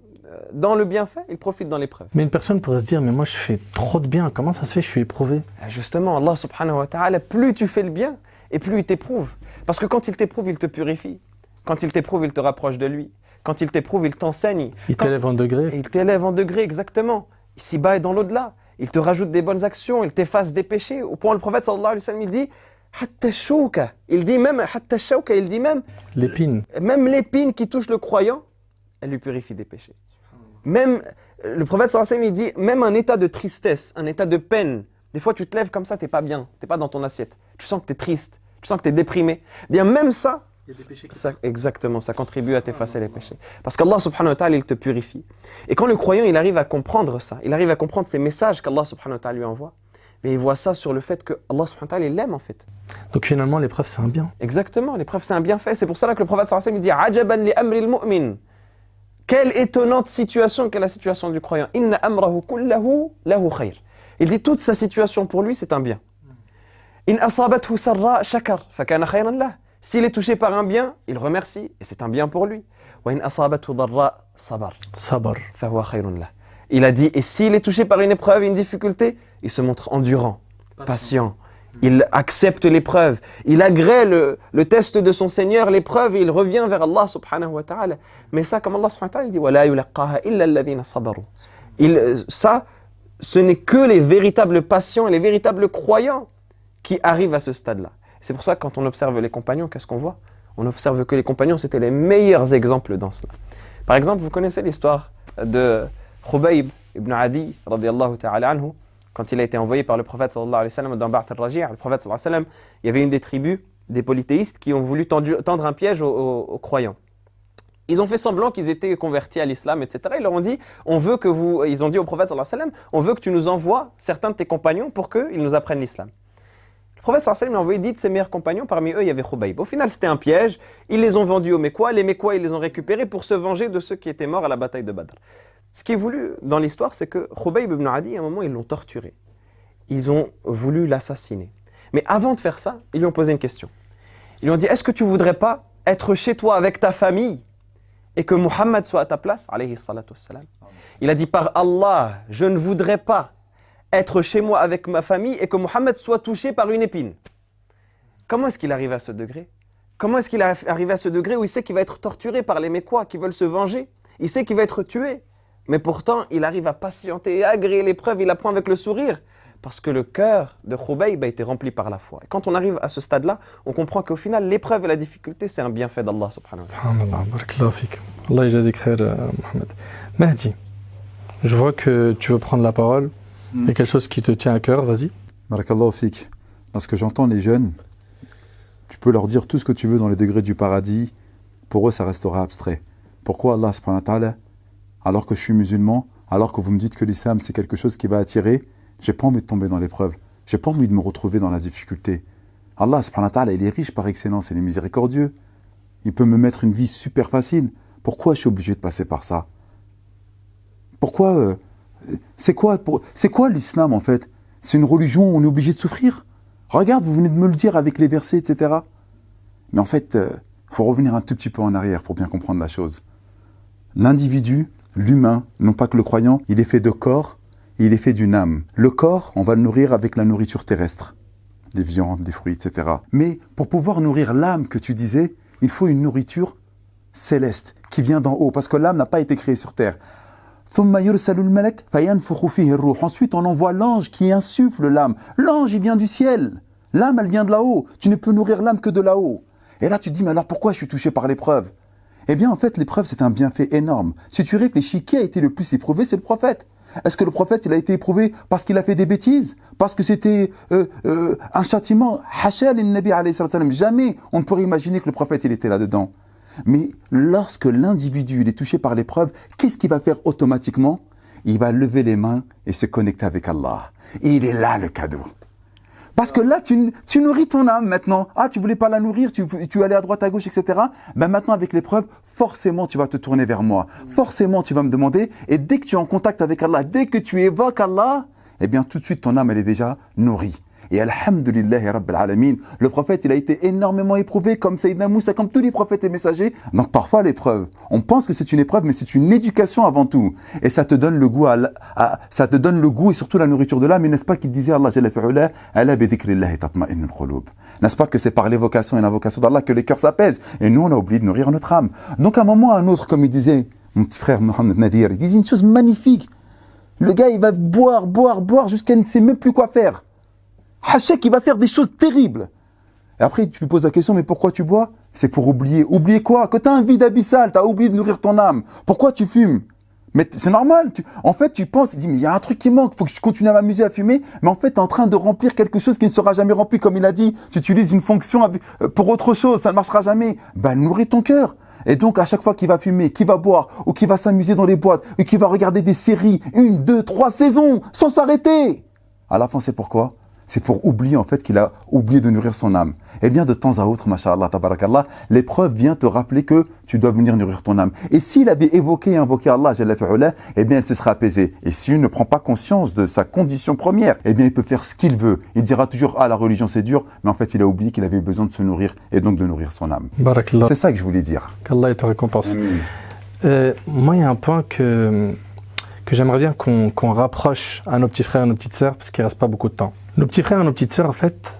dans le bienfait, il profite dans l'épreuve. Mais une personne pourrait se dire, mais moi je fais trop de bien, comment ça se fait, je suis éprouvé? Justement, Allah subhanahu wa ta'ala, plus tu fais le bien, et plus il t'éprouve. Parce que quand il t'éprouve, il te purifie. Quand il t'éprouve, il te rapproche de lui. Quand il t'éprouve, il t'enseigne. Il t'élève en degré. Il t'élève en degré, exactement. Ici-bas et dans l'au-delà. Il te rajoute des bonnes actions, il t'efface des péchés. Au point où le prophète sallallahu alayhi wa sallam, il dit hatta shouka. Il dit même hatta shouka, il dit même L'épine. même l'épine qui touche le croyant, elle lui purifie des péchés. Même le prophète sallallahu alayhi wa sallam, il dit même un état de tristesse, un état de peine. Des fois, tu te lèves comme ça, t'es pas bien, t'es pas dans ton assiette. Tu sens que t'es triste, tu sens que t'es déprimé. Bien même ça, exactement, ça contribue à t'effacer les péchés. Parce qu'Allah subhanahu wa ta'ala, il te purifie. Et quand le croyant, il arrive à comprendre ça, il arrive à comprendre ces messages qu'Allah subhanahu wa ta'ala lui envoie, mais il voit ça sur le fait que Allah subhanahu wa ta'ala, il l'aime en fait. Donc finalement, l'épreuve, c'est un bien. Exactement, l'épreuve, c'est un bienfait. C'est pour cela que le prophète sallallahu alayhi wa sallam, il dit « Ajaban li amri al-mu'min » Quelle étonnante situation qu'est la situation du croyant. « Inna amrahu kullahu lahu khayr » Il dit toute sa situation pour lui, c'est un bien. « In asabathu sarra shakar, fakana khayran lah » S'il est touché par un bien, il remercie, et c'est un bien pour lui. « Wa in asabathu dharra sabar, Sabar. fahuwa khayrun lah » Il a dit, et s'il est touché par une épreuve, une difficulté, il se montre endurant, patient. Il accepte l'épreuve, il agrée le test de son Seigneur, l'épreuve, et il revient vers Allah subhanahu wa ta'ala. Mais ça, comme Allah subhanahu wa ta'ala, il dit وَلَا يُلَقَّاهَا إِلَّا الَّذِينَ صَبَرُوا. Ça, ce n'est que les véritables patients et les véritables croyants qui arrivent à ce stade-là. C'est pour ça que quand on observe les compagnons, qu'est-ce qu'on voit? On observe que les compagnons, c'était les meilleurs exemples dans cela. Par exemple, vous connaissez l'histoire de Khubayb ibn Adi, radiyallahu ta'ala anhu, quand il a été envoyé par le prophète sallallahu alayhi wa sallam dans Ba'th al-Raji', le prophète sallallahu alayhi wa sallam, il y avait une des tribus des polythéistes qui ont voulu tendre un piège aux croyants. Ils ont fait semblant qu'ils étaient convertis à l'islam, etc. Ils leur ont dit, ils ont dit au prophète sallallahu alayhi wa sallam, on veut que tu nous envoies certains de tes compagnons pour qu'ils nous apprennent l'islam. Le prophète sallallahu alayhi wa sallam a envoyé 10 de ses meilleurs compagnons, parmi eux il y avait Khubayb. Au final c'était un piège, ils les ont vendus aux Mécois, les Mécois ils les ont récupérés pour se venger de ceux qui étaient morts à la bataille de Badr. Ce qui est voulu dans l'histoire, c'est que Khubayb ibn Adi, à un moment, ils l'ont torturé. Ils ont voulu l'assassiner. Mais avant de faire ça, ils lui ont posé une question. Ils lui ont dit, est-ce que tu ne voudrais pas être chez toi avec ta famille et que Muhammad soit à ta place, alayhi salatu wassalam. Il a dit, par Allah, je ne voudrais pas être chez moi avec ma famille et que Muhammad soit touché par une épine. Comment est-ce qu'il arrive à ce degré? Comment est-ce qu'il est arrivé à ce degré où il sait qu'il va être torturé par les Mécois qui veulent se venger? Il sait qu'il va être tué. Mais pourtant, il arrive à patienter et à agréer l'épreuve, il la prend avec le sourire. Parce que le cœur de Khubayb a été rempli par la foi. Et quand on arrive à ce stade-là, on comprend qu'au final, l'épreuve et la difficulté, c'est un bienfait d'Allah subhanahu wa ta'ala. Subhanallah, barakallahu fik. Allah yajazik khair, Mohamed. Mahdi, je vois que tu veux prendre la parole. Il y a quelque chose qui te tient à cœur, vas-y. Barakallahu fik. Lorsque j'entends les jeunes, tu peux leur dire tout ce que tu veux dans les degrés du paradis, pour eux ça restera abstrait. Pourquoi Allah subhanahu wa ta'ala, alors que je suis musulman, alors que vous me dites que l'islam c'est quelque chose qui va attirer, j'ai pas envie de tomber dans l'épreuve, j'ai pas envie de me retrouver dans la difficulté. Allah subhanahu wa ta'ala, il est riche par excellence, il est miséricordieux. Il peut me mettre une vie super facile. Pourquoi je suis obligé de passer par ça? Pourquoi c'est quoi l'islam en fait? C'est une religion où on est obligé de souffrir? Regarde, vous venez de me le dire avec les versets, etc. Mais en fait, faut revenir un tout petit peu en arrière pour bien comprendre la chose. L'individu, l'humain, non pas que le croyant, il est fait de corps, il est fait d'une âme. Le corps, on va le nourrir avec la nourriture terrestre, les viandes, les fruits, etc. Mais pour pouvoir nourrir l'âme que tu disais, il faut une nourriture céleste qui vient d'en haut, parce que l'âme n'a pas été créée sur terre. Ensuite, on envoie l'ange qui insuffle l'âme. L'ange, il vient du ciel. L'âme, elle vient de là-haut. Tu ne peux nourrir l'âme que de là-haut. Et là, tu te dis, mais alors pourquoi je suis touché par l'épreuve? Eh bien, en fait, l'épreuve, c'est un bienfait énorme. Si tu réfléchis, qui a été le plus éprouvé? C'est le prophète. Est-ce que le prophète, il a été éprouvé parce qu'il a fait des bêtises? Parce que c'était un châtiment? Hasha lin-nabi alayhi salam. Jamais on ne pourrait imaginer que le prophète, il était là-dedans. Mais lorsque l'individu il est touché par l'épreuve, qu'est-ce qu'il va faire automatiquement? Il va lever les mains et se connecter avec Allah. Et il est là le cadeau. Parce que là, tu nourris ton âme maintenant. Ah, tu voulais pas la nourrir, tu allais à droite, à gauche, etc. Ben maintenant, avec l'épreuve, forcément, tu vas te tourner vers moi. Forcément, tu vas me demander. Et dès que tu es en contact avec Allah, dès que tu évoques Allah, eh bien, tout de suite, ton âme, elle est déjà nourrie. Et alhamdulillah, rabbil alamin, le prophète, il a été énormément éprouvé, comme Sayyidina Moussa, comme tous les prophètes et messagers. Donc parfois l'épreuve, on pense que c'est une épreuve, mais c'est une éducation avant tout. Et ça te donne le goût, ça te donne le goût et surtout la nourriture de l'âme. Et n'est-ce pas qu'il disait Allah Jalla fi'ula, ala bi dhikrillahi tatma'innul qulub. N'est-ce pas que c'est par l'évocation et l'invocation d'Allah que les cœurs s'apaisent. Et nous, on a oublié de nourrir notre âme. Donc à un moment ou à un autre, comme il disait mon petit frère Mohamed Nadir, il disait une chose magnifique. Le gars, il va boire jusqu'à ne sait même plus quoi faire. Hachek, il va faire des choses terribles. Et après, tu lui poses la question, mais pourquoi tu bois? C'est pour oublier. Oublier quoi? Que tu as un vide abyssal, tu as oublié de nourrir ton âme. Pourquoi tu fumes? Mais c'est normal. En fait, tu penses, tu dis, mais il y a un truc qui manque, il faut que je continue à m'amuser à fumer. Mais en fait, tu es en train de remplir quelque chose qui ne sera jamais rempli. Comme il a dit, tu utilises une fonction pour autre chose, ça ne marchera jamais. Ben, nourris ton cœur. Et donc, à chaque fois qu'il va fumer, qu'il va boire, ou qu'il va s'amuser dans les boîtes, ou qu'il va regarder des séries, 1, 2, 3 saisons, sans s'arrêter. À la fin, c'est pourquoi? C'est pour oublier en fait qu'il a oublié de nourrir son âme. Eh bien, de temps à autre, masha'Allah, tabarakallah, l'épreuve vient te rappeler que tu dois venir nourrir ton âme. Et s'il avait évoqué et invoqué Allah, Jalla fi'ula, eh bien, elle se serait apaisée. Et s'il ne prend pas conscience de sa condition première, eh bien, il peut faire ce qu'il veut. Il dira toujours, ah, la religion c'est dur, mais en fait, il a oublié qu'il avait besoin de se nourrir et donc de nourrir son âme. Barakallah. C'est ça que je voulais dire. Qu'Allah te récompense. Moi, il y a un point que j'aimerais bien qu'on rapproche à nos petits frères et nos petites sœurs, parce qu'il ne reste pas beaucoup de temps. Nos petits frères et nos petites sœurs, en fait,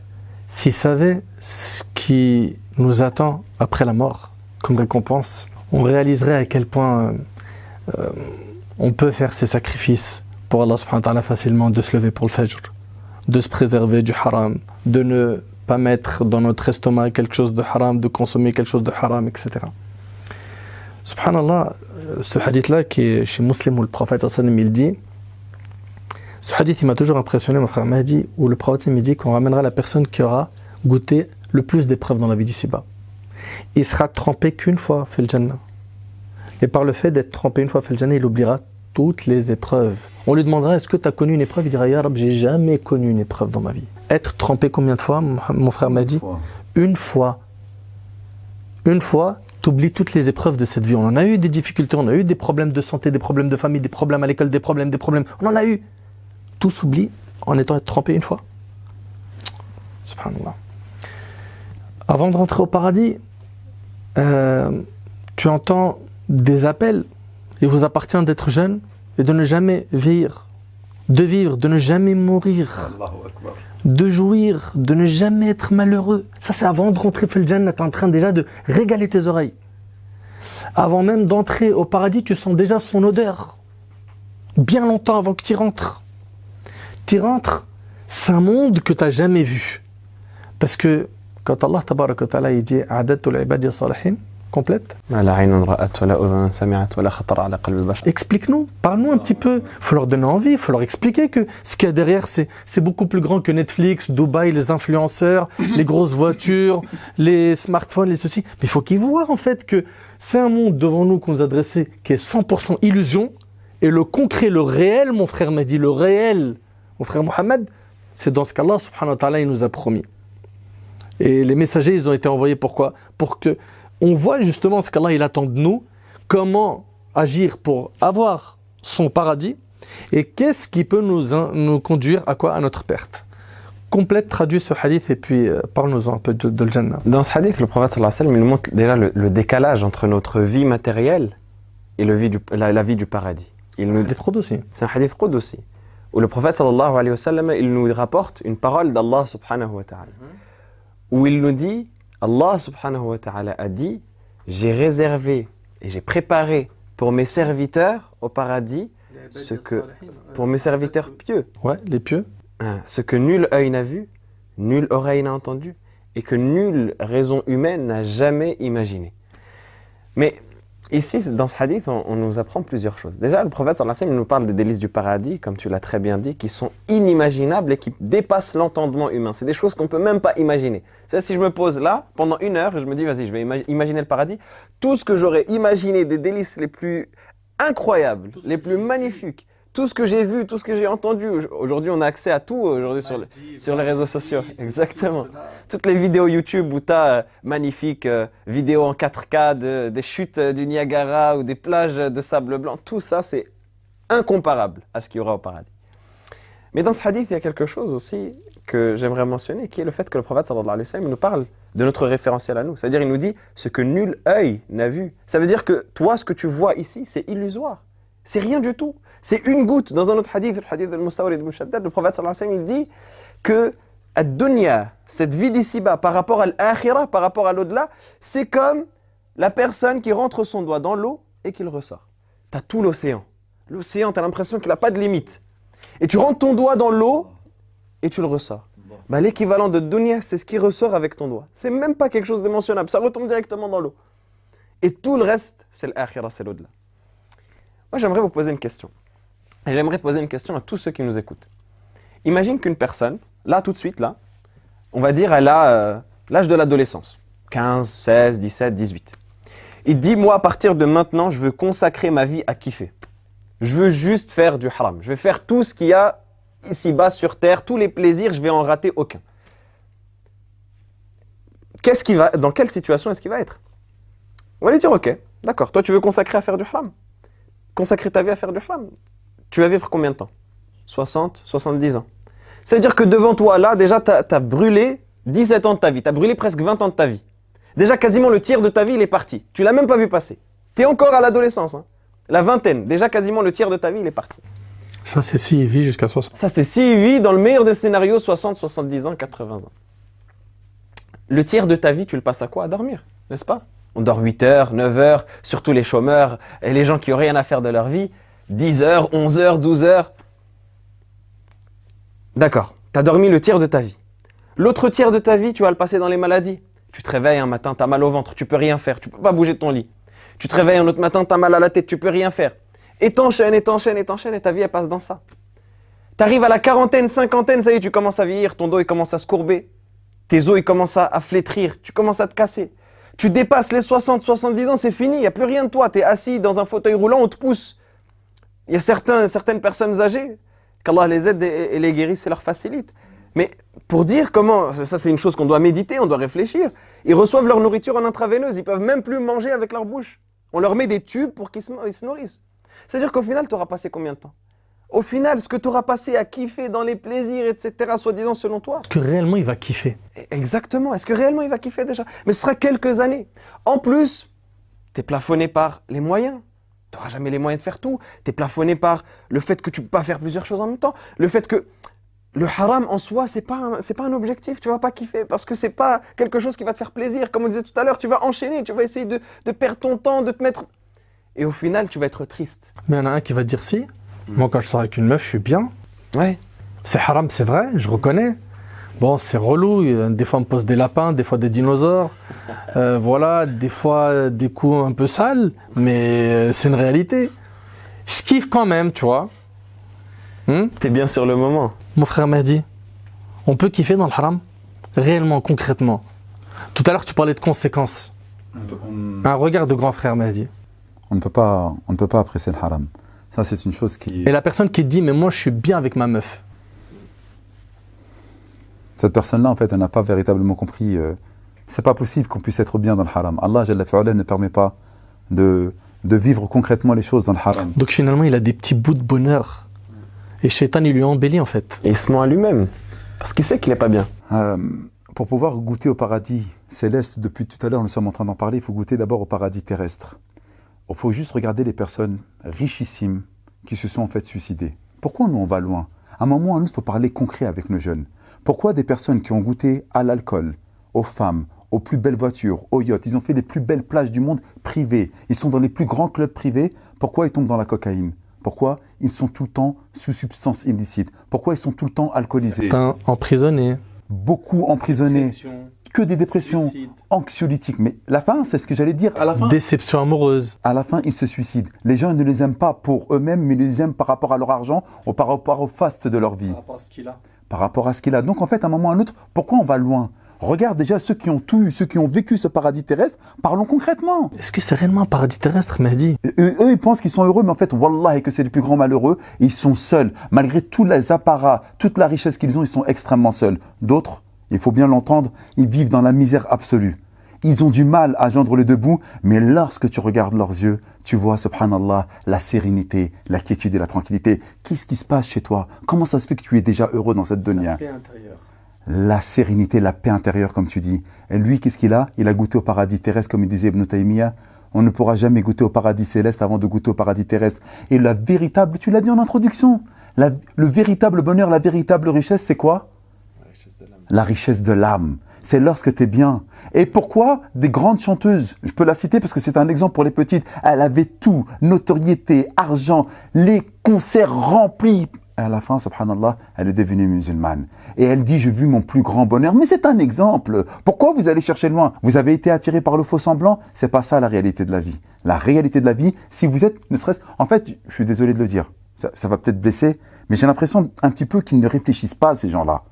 s'ils savaient ce qui nous attend après la mort comme récompense, on réaliserait à quel point on peut faire ces sacrifices pour Allah subhanahu wa ta'ala facilement, de se lever pour le fajr, de se préserver du haram, de ne pas mettre dans notre estomac quelque chose de haram, de consommer quelque chose de haram, etc. Subhanallah, ce hadith-là qui est chez Muslim où le prophète il dit, ce hadith il m'a toujours impressionné, mon frère Mahdi, où le prophète il dit qu'on ramènera la personne qui aura goûté le plus d'épreuves dans la vie d'ici-bas. Il sera trempé qu'une fois fil Jannah. Et par le fait d'être trempé une fois fil Jannah, il oubliera toutes les épreuves. On lui demandera, est-ce que tu as connu une épreuve? Il dira, Ya Rab, j'ai jamais connu une épreuve dans ma vie. Être trempé combien de fois, mon frère Mahdi? Une fois. Une fois, tu oublies toutes les épreuves de cette vie. On en a eu des difficultés, on a eu des problèmes de santé, des problèmes de famille, des problèmes à l'école, des problèmes. On en a eu. Tout s'oublie en étant trempé une fois. Subhanallah. Avant de rentrer au paradis, tu entends des appels. Il vous appartient d'être jeune et de ne jamais vieillir, de vivre, de ne jamais mourir, de jouir, de ne jamais être malheureux. Ça, c'est avant de rentrer fil Jannah, tu es en train déjà de régaler tes oreilles. Avant même d'entrer au paradis, tu sens déjà son odeur. Bien longtemps avant que tu y rentres. Tu rentres, c'est un monde que tu n'as jamais vu. Parce que quand Allah tabaraka wa ta'ala il dit A'dadtu l'ibadi salihin, complète. Explique-nous, parle-nous un petit peu. Il faut leur donner envie, il faut leur expliquer que ce qu'il y a derrière, c'est beaucoup plus grand que Netflix, Dubaï, les influenceurs, les grosses voitures, les smartphones, les ceci. Mais il faut qu'ils voient en fait que c'est un monde devant nous qu'on nous a dressé qui est 100% illusion. Et le concret, le réel, mon frère m'a dit, le réel, mon frère Mohamed, c'est dans ce qu'Allah subhanahu wa ta'ala il nous a promis. Et les messagers, ils ont été envoyés pourquoi? Pour que on voit justement ce qu'Allah il attend de nous, comment agir pour avoir son paradis, et qu'est-ce qui peut nous conduire à quoi? À notre perte. Complète, traduis ce hadith et puis parle-nous-en un peu de le Jannah. Dans ce hadith, le prophète sallallahu alayhi wa sallam, il nous montre déjà le décalage entre notre vie matérielle et la vie du paradis. C'est un hadith Qudsi. C'est un hadith Qudsi, où le prophète sallallahu alayhi wa sallam, il nous rapporte une parole d'Allah subhanahu wa ta'ala, où il nous dit, Allah subhanahu wa ta'ala a dit, j'ai réservé et j'ai préparé pour mes serviteurs au paradis, pour mes serviteurs pieux. Ouais, les pieux. Ce que nul œil n'a vu, nulle oreille n'a entendu, et que nulle raison humaine n'a jamais imaginé. Mais ici, dans ce hadith, on nous apprend plusieurs choses. Déjà, le prophète sallallahu alayhi wa sallam nous parle des délices du paradis, comme tu l'as très bien dit, qui sont inimaginables et qui dépassent l'entendement humain. C'est des choses qu'on ne peut même pas imaginer. C'est si je me pose là, pendant 1 heure, et je me dis, vas-y, je vais imaginer le paradis, tout ce que j'aurais imaginé des délices les plus incroyables, les plus magnifiques, Tout ce que j'ai vu, tout ce que j'ai entendu. Aujourd'hui, on a accès à tout aujourd'hui sur les réseaux sociaux. Exactement. Toutes les vidéos YouTube où tu as magnifiques vidéos en 4K des chutes du Niagara ou des plages de sable blanc. Tout ça, c'est incomparable à ce qu'il y aura au paradis. Mais dans ce hadith, il y a quelque chose aussi que j'aimerais mentionner, qui est le fait que le prophète sallallahu alayhi wa sallam nous parle de notre référentiel à nous. C'est-à-dire, il nous dit ce que nul œil n'a vu. Ça veut dire que toi, ce que tu vois ici, c'est illusoire. C'est rien du tout. C'est une goutte. Dans un autre hadith, le hadith de Mustawrid Mushaddad, le prophète sallallahu alayhi wa sallam, il dit que ad-dunya, cette vie d'ici-bas, par rapport à l'akhira, par rapport à l'au-delà, c'est comme la personne qui rentre son doigt dans l'eau et qui le ressort. Tu as tout l'océan. L'océan, tu as l'impression qu'il n'a pas de limite. Et tu rentres ton doigt dans l'eau et tu le ressors. Bah, l'équivalent de dunya, c'est ce qui ressort avec ton doigt. C'est même pas quelque chose de mentionnable, ça retombe directement dans l'eau. Et tout le reste, c'est l'akhira, c'est l'au-delà. Moi, j'aimerais vous poser une question. Et j'aimerais poser une question à tous ceux qui nous écoutent. Imagine qu'une personne, là, tout de suite, là, on va dire, elle a l'âge de l'adolescence. 15, 16, 17, 18. Il dit, moi, à partir de maintenant, je veux consacrer ma vie à kiffer. Je veux juste faire du haram. Je vais faire tout ce qu'il y a ici-bas sur terre, tous les plaisirs, je vais en rater aucun. Dans quelle situation est-ce qu'il va être? On va lui dire, ok, d'accord, toi tu veux consacrer à faire du haram. Consacrer ta vie à faire du haram. Tu vas vivre combien de temps? 60, 70 ans. Ça veut dire que devant toi, là, déjà, tu as brûlé 17 ans de ta vie. Tu as brûlé presque 20 ans de ta vie. Déjà, quasiment le tiers de ta vie, il est parti. Tu l'as même pas vu passer. Tu es encore à l'adolescence, hein. La vingtaine. Déjà, quasiment le tiers de ta vie, il est parti. Ça, c'est s'il vit jusqu'à 60. Ça, c'est s'il vit, dans le meilleur des scénarios, 60, 70 ans, 80 ans. Le tiers de ta vie, tu le passes à quoi? À dormir, n'est-ce pas? On dort 8 heures, 9 heures, surtout les chômeurs et les gens qui n'ont rien à faire de leur vie. 10 heures, 11 heures, 12 heures. D'accord, tu as dormi le tiers de ta vie. L'autre tiers de ta vie, tu vas le passer dans les maladies. Tu te réveilles un matin, tu as mal au ventre, tu peux rien faire, tu peux pas bouger de ton lit. Tu te réveilles un autre matin, tu as mal à la tête, tu peux rien faire. Et t'enchaînes, et t'enchaînes, et t'enchaînes, et ta vie, elle passe dans ça. Tu arrives à la quarantaine, cinquantaine, ça y est, tu commences à vieillir, ton dos, il commence à se courber. Tes os, ils commencent à flétrir, tu commences à te casser. Tu dépasses les 60, 70 ans, c'est fini, il n'y a plus rien de toi. Tu es assis dans un fauteuil roulant, on te pousse. Il y a certaines personnes âgées, qu'Allah les aide et les guérisse et leur facilite. Mais pour dire comment, ça c'est une chose qu'on doit méditer, on doit réfléchir. Ils reçoivent leur nourriture en intraveineuse, ils ne peuvent même plus manger avec leur bouche. On leur met des tubes pour qu'ils se nourrissent. C'est-à-dire qu'au final, tu auras passé combien de temps? Au final, ce que tu auras passé à kiffer dans les plaisirs, etc., soi-disant selon toi. Est-ce que réellement il va kiffer? Exactement. Est-ce que réellement il va kiffer déjà? Mais ce sera quelques années. En plus, tu es plafonné par les moyens. Tu n'auras jamais les moyens de faire tout. Tu es plafonné par le fait que tu ne peux pas faire plusieurs choses en même temps. Le fait que le haram en soi, c'est pas un objectif. Tu ne vas pas kiffer parce que ce n'est pas quelque chose qui va te faire plaisir. Comme on disait tout à l'heure, tu vas enchaîner, tu vas essayer de perdre ton temps, de te mettre... Et au final, tu vas être triste. Mais il y en a un qui va dire si. Moi, quand je sors avec une meuf, je suis bien. Ouais. C'est haram, c'est vrai, je reconnais. Bon, c'est relou. Des fois, on me pose des lapins, des fois des dinosaures. Voilà, des fois, des coups un peu sales. Mais c'est une réalité. Je kiffe quand même, tu vois. T'es bien sur le moment. Mon frère m'a dit, on peut kiffer dans le haram? Réellement, concrètement. Tout à l'heure, tu parlais de conséquences. Un regard de grand frère m'a dit. On ne peut pas apprécier le haram. Ça, c'est une chose qui... Et la personne qui dit, mais moi, je suis bien avec ma meuf. Cette personne-là, en fait, elle n'a pas véritablement compris. C'est pas possible qu'on puisse être bien dans le haram. Allah Jalla fi'ala ne permet pas de vivre concrètement les choses dans le haram. Donc finalement, il a des petits bouts de bonheur. Et Shaitan, il lui embellit en fait. Et il se ment à lui-même. Parce qu'il sait qu'il n'est pas bien. Pour pouvoir goûter au paradis céleste, depuis tout à l'heure, nous sommes en train d'en parler, il faut goûter d'abord au paradis terrestre. Il faut juste regarder les personnes richissimes qui se sont en fait suicidées. Pourquoi nous on va loin? À un moment ou à un autre, il faut parler concret avec nos jeunes. Pourquoi des personnes qui ont goûté à l'alcool, aux femmes, aux plus belles voitures, aux yachts, ils ont fait les plus belles plages du monde privées, ils sont dans les plus grands clubs privés, pourquoi ils tombent dans la cocaïne? Pourquoi ils sont tout le temps sous substances illicites? Pourquoi ils sont tout le temps alcoolisés? Certains emprisonnés. Beaucoup emprisonnés. Que des dépressions, anxiolytiques. Mais la fin, c'est ce que j'allais dire. À la fin, déception amoureuse. À la fin, ils se suicident. Les gens ne les aiment pas pour eux-mêmes, mais ils les aiment par rapport à leur argent ou par rapport au faste de leur vie. Par rapport à ce qu'il a. Par rapport à ce qu'il a. Donc en fait, à un moment ou à un autre, pourquoi on va loin? Regarde déjà ceux qui ont tout eu, ceux qui ont vécu ce paradis terrestre. Parlons concrètement. Est-ce que c'est réellement un paradis terrestre, Mehdi? Eux, ils pensent qu'ils sont heureux, mais en fait, wallah, que c'est les plus grands malheureux. Ils sont seuls. Malgré tous les apparats, toute la richesse qu'ils ont, ils sont extrêmement seuls. D'autres, il faut bien l'entendre, ils vivent dans la misère absolue. Ils ont du mal à joindre les deux bouts, mais lorsque tu regardes leurs yeux, tu vois, subhanallah, la sérénité, la quiétude et la tranquillité. Qu'est-ce qui se passe chez toi? Comment ça se fait que tu es déjà heureux dans cette dunya? La paix intérieure. La sérénité, la paix intérieure, comme tu dis. Et lui, qu'est-ce qu'il a? Il a goûté au paradis terrestre, comme il disait Ibn Taymiyyah. On ne pourra jamais goûter au paradis céleste avant de goûter au paradis terrestre. Et la véritable, tu l'as dit en introduction, le véritable bonheur, la véritable richesse, c'est quoi? La richesse de l'âme. La richesse de l'âme. C'est lorsque tu es bien. Et pourquoi des grandes chanteuses, je peux la citer parce que c'est un exemple pour les petites, elle avait tout, notoriété, argent, les concerts remplis. Et à la fin, subhanallah, elle est devenue musulmane. Et elle dit, j'ai vu mon plus grand bonheur. Mais c'est un exemple. Pourquoi vous allez chercher loin? Vous avez été attiré par le faux semblant? C'est pas ça la réalité de la vie. La réalité de la vie, si vous êtes, ne serait-ce... En fait, je suis désolé de le dire, ça va peut-être blesser, mais j'ai l'impression un petit peu qu'ils ne réfléchissent pas, ces gens-là.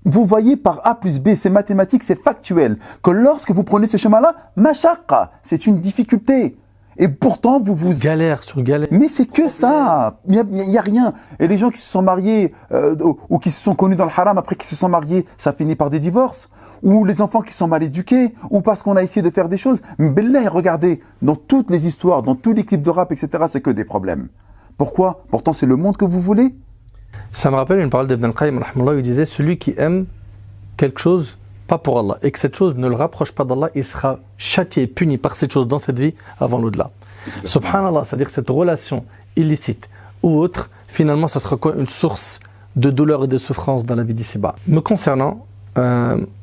Vous voyez par A plus B, c'est mathématique, c'est factuel, que lorsque vous prenez ce chemin-là, mashaqqa, c'est une difficulté. Et pourtant, vous... Galère sur galère. Mais c'est que ça. Il n'y a rien. Et les gens qui se sont mariés ou qui se sont connus dans le haram après qu'ils se sont mariés, ça finit par des divorces. Ou les enfants qui sont mal éduqués, ou parce qu'on a essayé de faire des choses. Mais billah, regardez, dans toutes les histoires, dans tous les clips de rap, etc., c'est que des problèmes. Pourquoi? Pourtant, c'est le monde que vous voulez. Ça me rappelle une parole d'Ibn al-Qayyim, rahmallah, il disait, celui qui aime quelque chose, pas pour Allah, et que cette chose ne le rapproche pas d'Allah, il sera châtié, puni par cette chose dans cette vie avant l'au-delà. Subhanallah, c'est-à-dire que cette relation illicite ou autre, finalement, ça sera quoi? Une source de douleur et de souffrance dans la vie d'ici-bas. Me concernant,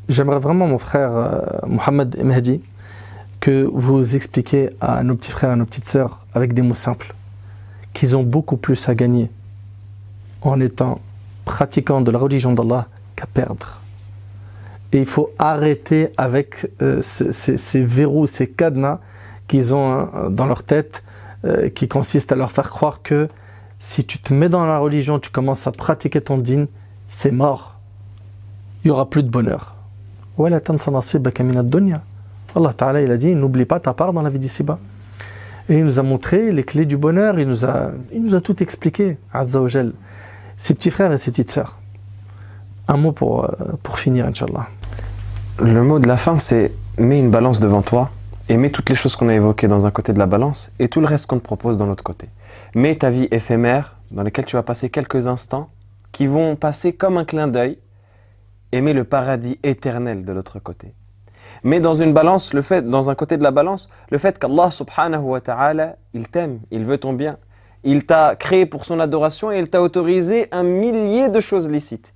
j'aimerais vraiment, mon frère Mohamed et Mehdi, que vous expliquiez à nos petits frères et à nos petites sœurs, avec des mots simples, qu'ils ont beaucoup plus à gagner en étant pratiquants de la religion d'Allah qu'à perdre. Et il faut arrêter avec ces verrous, ces cadenas qu'ils ont dans leur tête, qui consistent à leur faire croire que si tu te mets dans la religion, tu commences à pratiquer ton dîn, c'est mort. Il n'y aura plus de bonheur. Allah Ta'ala, il a dit, n'oublie pas ta part dans la vie d'ici-bas. Et il nous a montré les clés du bonheur, il nous a tout expliqué, Azza wa Jal. Ses petits frères et ses petites sœurs. Un mot pour finir, Inch'Allah. Le mot de la fin, c'est mets une balance devant toi et mets toutes les choses qu'on a évoquées dans un côté de la balance et tout le reste qu'on te propose dans l'autre côté. Mets ta vie éphémère dans laquelle tu vas passer quelques instants qui vont passer comme un clin d'œil et mets le paradis éternel de l'autre côté. Mets dans une balance, dans un côté de la balance, le fait qu'Allah subhanahu wa ta'ala, il t'aime, il veut ton bien. Il t'a créé pour son adoration et il t'a autorisé un millier de choses licites.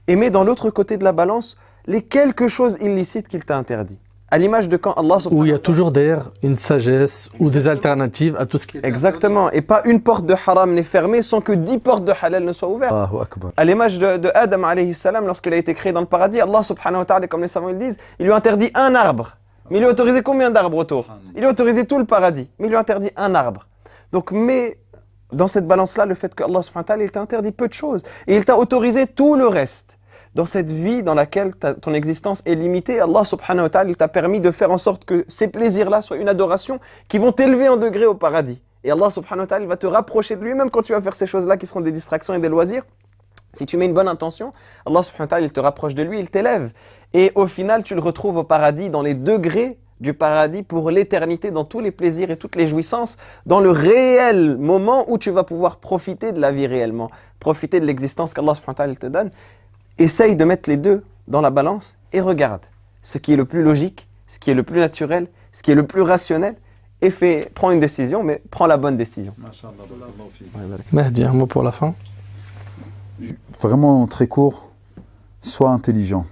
Et mets dans l'autre côté de la balance les quelques choses illicites qu'il t'a interdit. À l'image de quand Allah subhanahu où il y a toujours derrière une sagesse ou des alternatives à tout ce qui est... Exactement. Et pas une porte de haram n'est fermée sans que 10 portes de halal ne soient ouvertes. À l'image de Adam alayhi salam, lorsqu'il a été créé dans le paradis, Allah subhanahu wa ta'ala, comme les savants le disent, il lui a interdit un arbre. Mais il lui a autorisé combien d'arbres autour? Il lui a autorisé tout le paradis. Mais il lui a interdit un arbre. Donc, mais dans cette balance-là, le fait que Allah subhanahu wa ta'ala, il t'a interdit peu de choses. Et il t'a autorisé tout le reste. Dans cette vie dans laquelle ton existence est limitée, Allah subhanahu wa ta'ala, il t'a permis de faire en sorte que ces plaisirs-là soient une adoration qui vont t'élever en degré au paradis. Et Allah subhanahu wa ta'ala, il va te rapprocher de lui, même quand tu vas faire ces choses-là qui seront des distractions et des loisirs. Si tu mets une bonne intention, Allah subhanahu wa ta'ala, il te rapproche de lui, il t'élève. Et au final, tu le retrouves au paradis, dans les degrés du paradis pour l'éternité, dans tous les plaisirs et toutes les jouissances, dans le réel moment où tu vas pouvoir profiter de la vie réellement, profiter de l'existence qu'Allah subhanahu wa ta'ala te donne. Essaye de mettre les deux dans la balance et regarde ce qui est le plus logique, ce qui est le plus naturel, ce qui est le plus rationnel et prends une décision, mais prends la bonne décision. Mehdi, un mot pour la fin. Vraiment très court, sois intelligent.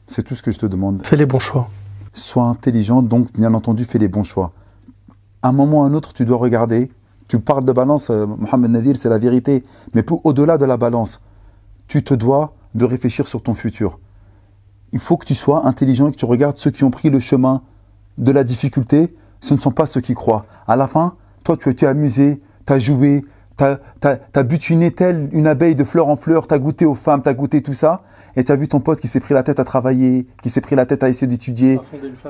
C'est tout ce que je te demande. Fais les bons choix. Sois intelligent, donc bien entendu, fais les bons choix. À un moment ou à un autre, tu dois regarder. Tu parles de balance, Mohamed Nadir, c'est la vérité. Mais au-delà de la balance, tu te dois de réfléchir sur ton futur. Il faut que tu sois intelligent et que tu regardes ceux qui ont pris le chemin de la difficulté. Ce ne sont pas ceux qui croient. À la fin, toi, tu as été amusé, tu as joué, t'as butiné telle une abeille de fleur en fleur, t'as goûté aux femmes, t'as goûté tout ça, et t'as vu ton pote qui s'est pris la tête à travailler, qui s'est pris la tête à essayer d'étudier,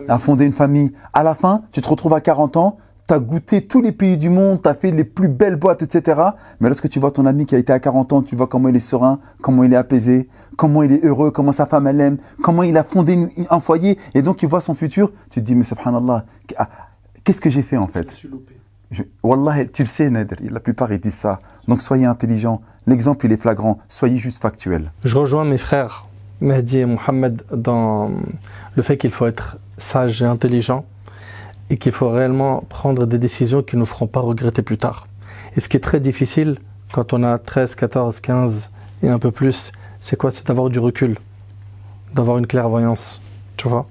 à fonder une famille. À la fin, tu te retrouves à 40 ans, t'as goûté tous les pays du monde, t'as fait les plus belles boîtes, etc. Mais lorsque tu vois ton ami qui a été à 40 ans, tu vois comment il est serein, comment il est apaisé, comment il est heureux, comment sa femme elle aime, comment il a fondé un foyer, et donc tu vois son futur, tu te dis, mais subhanallah, qu'est-ce que j'ai fait en fait? Je suis loupé. Wallah, tu le sais, Nader, la plupart ils disent ça. Donc soyez intelligents. L'exemple il est flagrant. Soyez juste factuel. Je rejoins mes frères Mehdi et Mohamed dans le fait qu'il faut être sage et intelligent et qu'il faut réellement prendre des décisions qui ne nous feront pas regretter plus tard. Et ce qui est très difficile quand on a 13, 14, 15 et un peu plus, c'est quoi? C'est d'avoir du recul, d'avoir une clairvoyance, tu vois.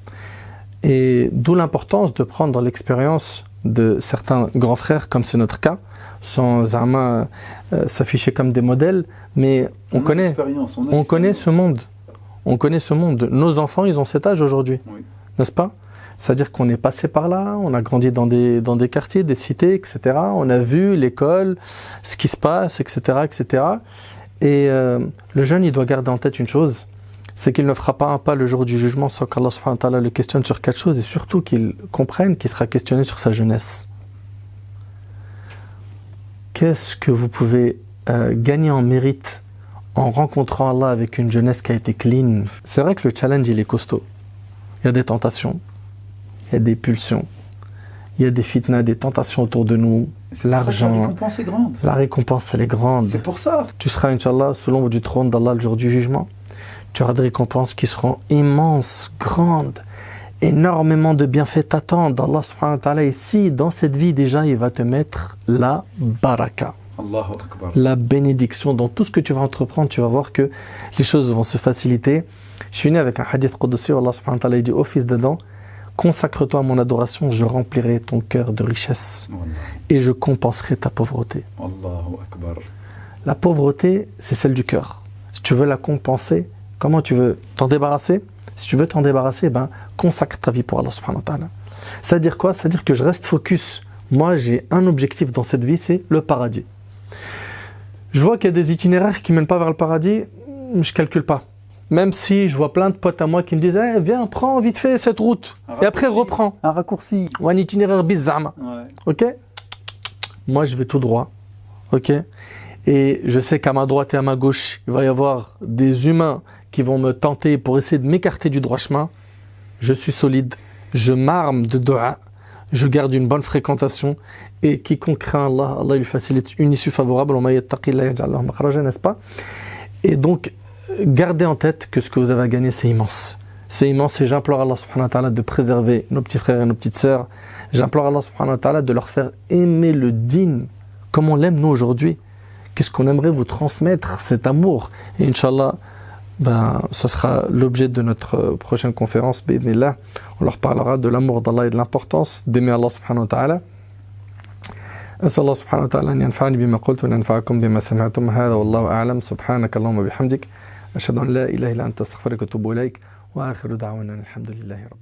Et d'où l'importance de prendre l'expérience de certains grands frères, comme c'est notre cas, sans s'afficher comme des modèles, mais on connaît ce monde. On connaît ce monde. Nos enfants, ils ont cet âge aujourd'hui, oui. N'est-ce pas? C'est-à-dire qu'on est passé par là, on a grandi dans des quartiers, des cités, etc. On a vu l'école, ce qui se passe, etc., etc. Et le jeune, il doit garder en tête une chose, c'est qu'il ne fera pas un pas le jour du jugement sans qu'Allah subhanahu wa ta'ala le questionne sur 4 choses et surtout qu'il comprenne qu'il sera questionné sur sa jeunesse. Qu'est-ce que vous pouvez gagner en mérite en rencontrant Allah avec une jeunesse qui a été clean? C'est vrai que le challenge il est costaud. Il y a des tentations, il y a des pulsions, il y a des fitnas, des tentations autour de nous, l'argent. La récompense est grande. La récompense elle est grande. C'est pour ça. Tu seras Inch'Allah sous l'ombre du trône d'Allah le jour du jugement. Tu auras des récompenses qui seront immenses, grandes. Énormément de bienfaits t'attendent. Allah subhanahu wa ta'ala ici, dans cette vie déjà, il va te mettre la baraka. Allahu Akbar. La bénédiction. Dans tout ce que tu vas entreprendre, tu vas voir que les choses vont se faciliter. Je suis né avec un hadith qudsi où Allah subhanahu wa ta'ala il dit au fils d'Adam, consacre-toi à mon adoration, je remplirai ton cœur de richesse et je compenserai ta pauvreté. Allahu Akbar. La pauvreté, c'est celle du cœur. Si tu veux la compenser, comment tu veux t'en débarrasser? Si tu veux t'en débarrasser, consacre ta vie pour Allah subhanahu wa ta'ala. C'est-à-dire quoi? C'est-à-dire que je reste focus. Moi, j'ai un objectif dans cette vie, c'est le paradis. Je vois qu'il y a des itinéraires qui ne mènent pas vers le paradis, je ne calcule pas. Même si je vois plein de potes à moi qui me disent viens, prends vite fait cette route. Et après, reprends. Un raccourci. Ou un itinéraire bizarre. Ouais. Ok? Moi, je vais tout droit. Ok? Et je sais qu'à ma droite et à ma gauche, il va y avoir des humains qui vont me tenter pour essayer de m'écarter du droit chemin. Je suis solide, je m'arme de dua, je garde une bonne fréquentation et quiconque craint Allah, Allah lui facilite une issue favorable, n'est-ce pas? Et donc, gardez en tête que ce que vous avez à gagner, c'est immense. C'est immense et j'implore Allah subhanahu wa ta'ala de préserver nos petits frères et nos petites sœurs. J'implore Allah subhanahu wa ta'ala de leur faire aimer le dîn comme on l'aime nous aujourd'hui. Qu'est-ce qu'on aimerait vous transmettre, cet amour? Et Inch'Allah, ce sera l'objet de notre prochaine conférence. Bi'idhnillah. On leur parlera de l'amour d'Allah et de l'importance d'aimer Allah subhanahu wa ta'ala. أسأل الله سبحانه وتعالى أن ينفعني بما قلت وأن ينفعكم بما سمعتم هذا والله أعلم سبحانك اللهم وبحمدك أشهد أن لا إله إلا أنت أستغفرك وأتوب إليك وآخر دعوانا الحمد لله رب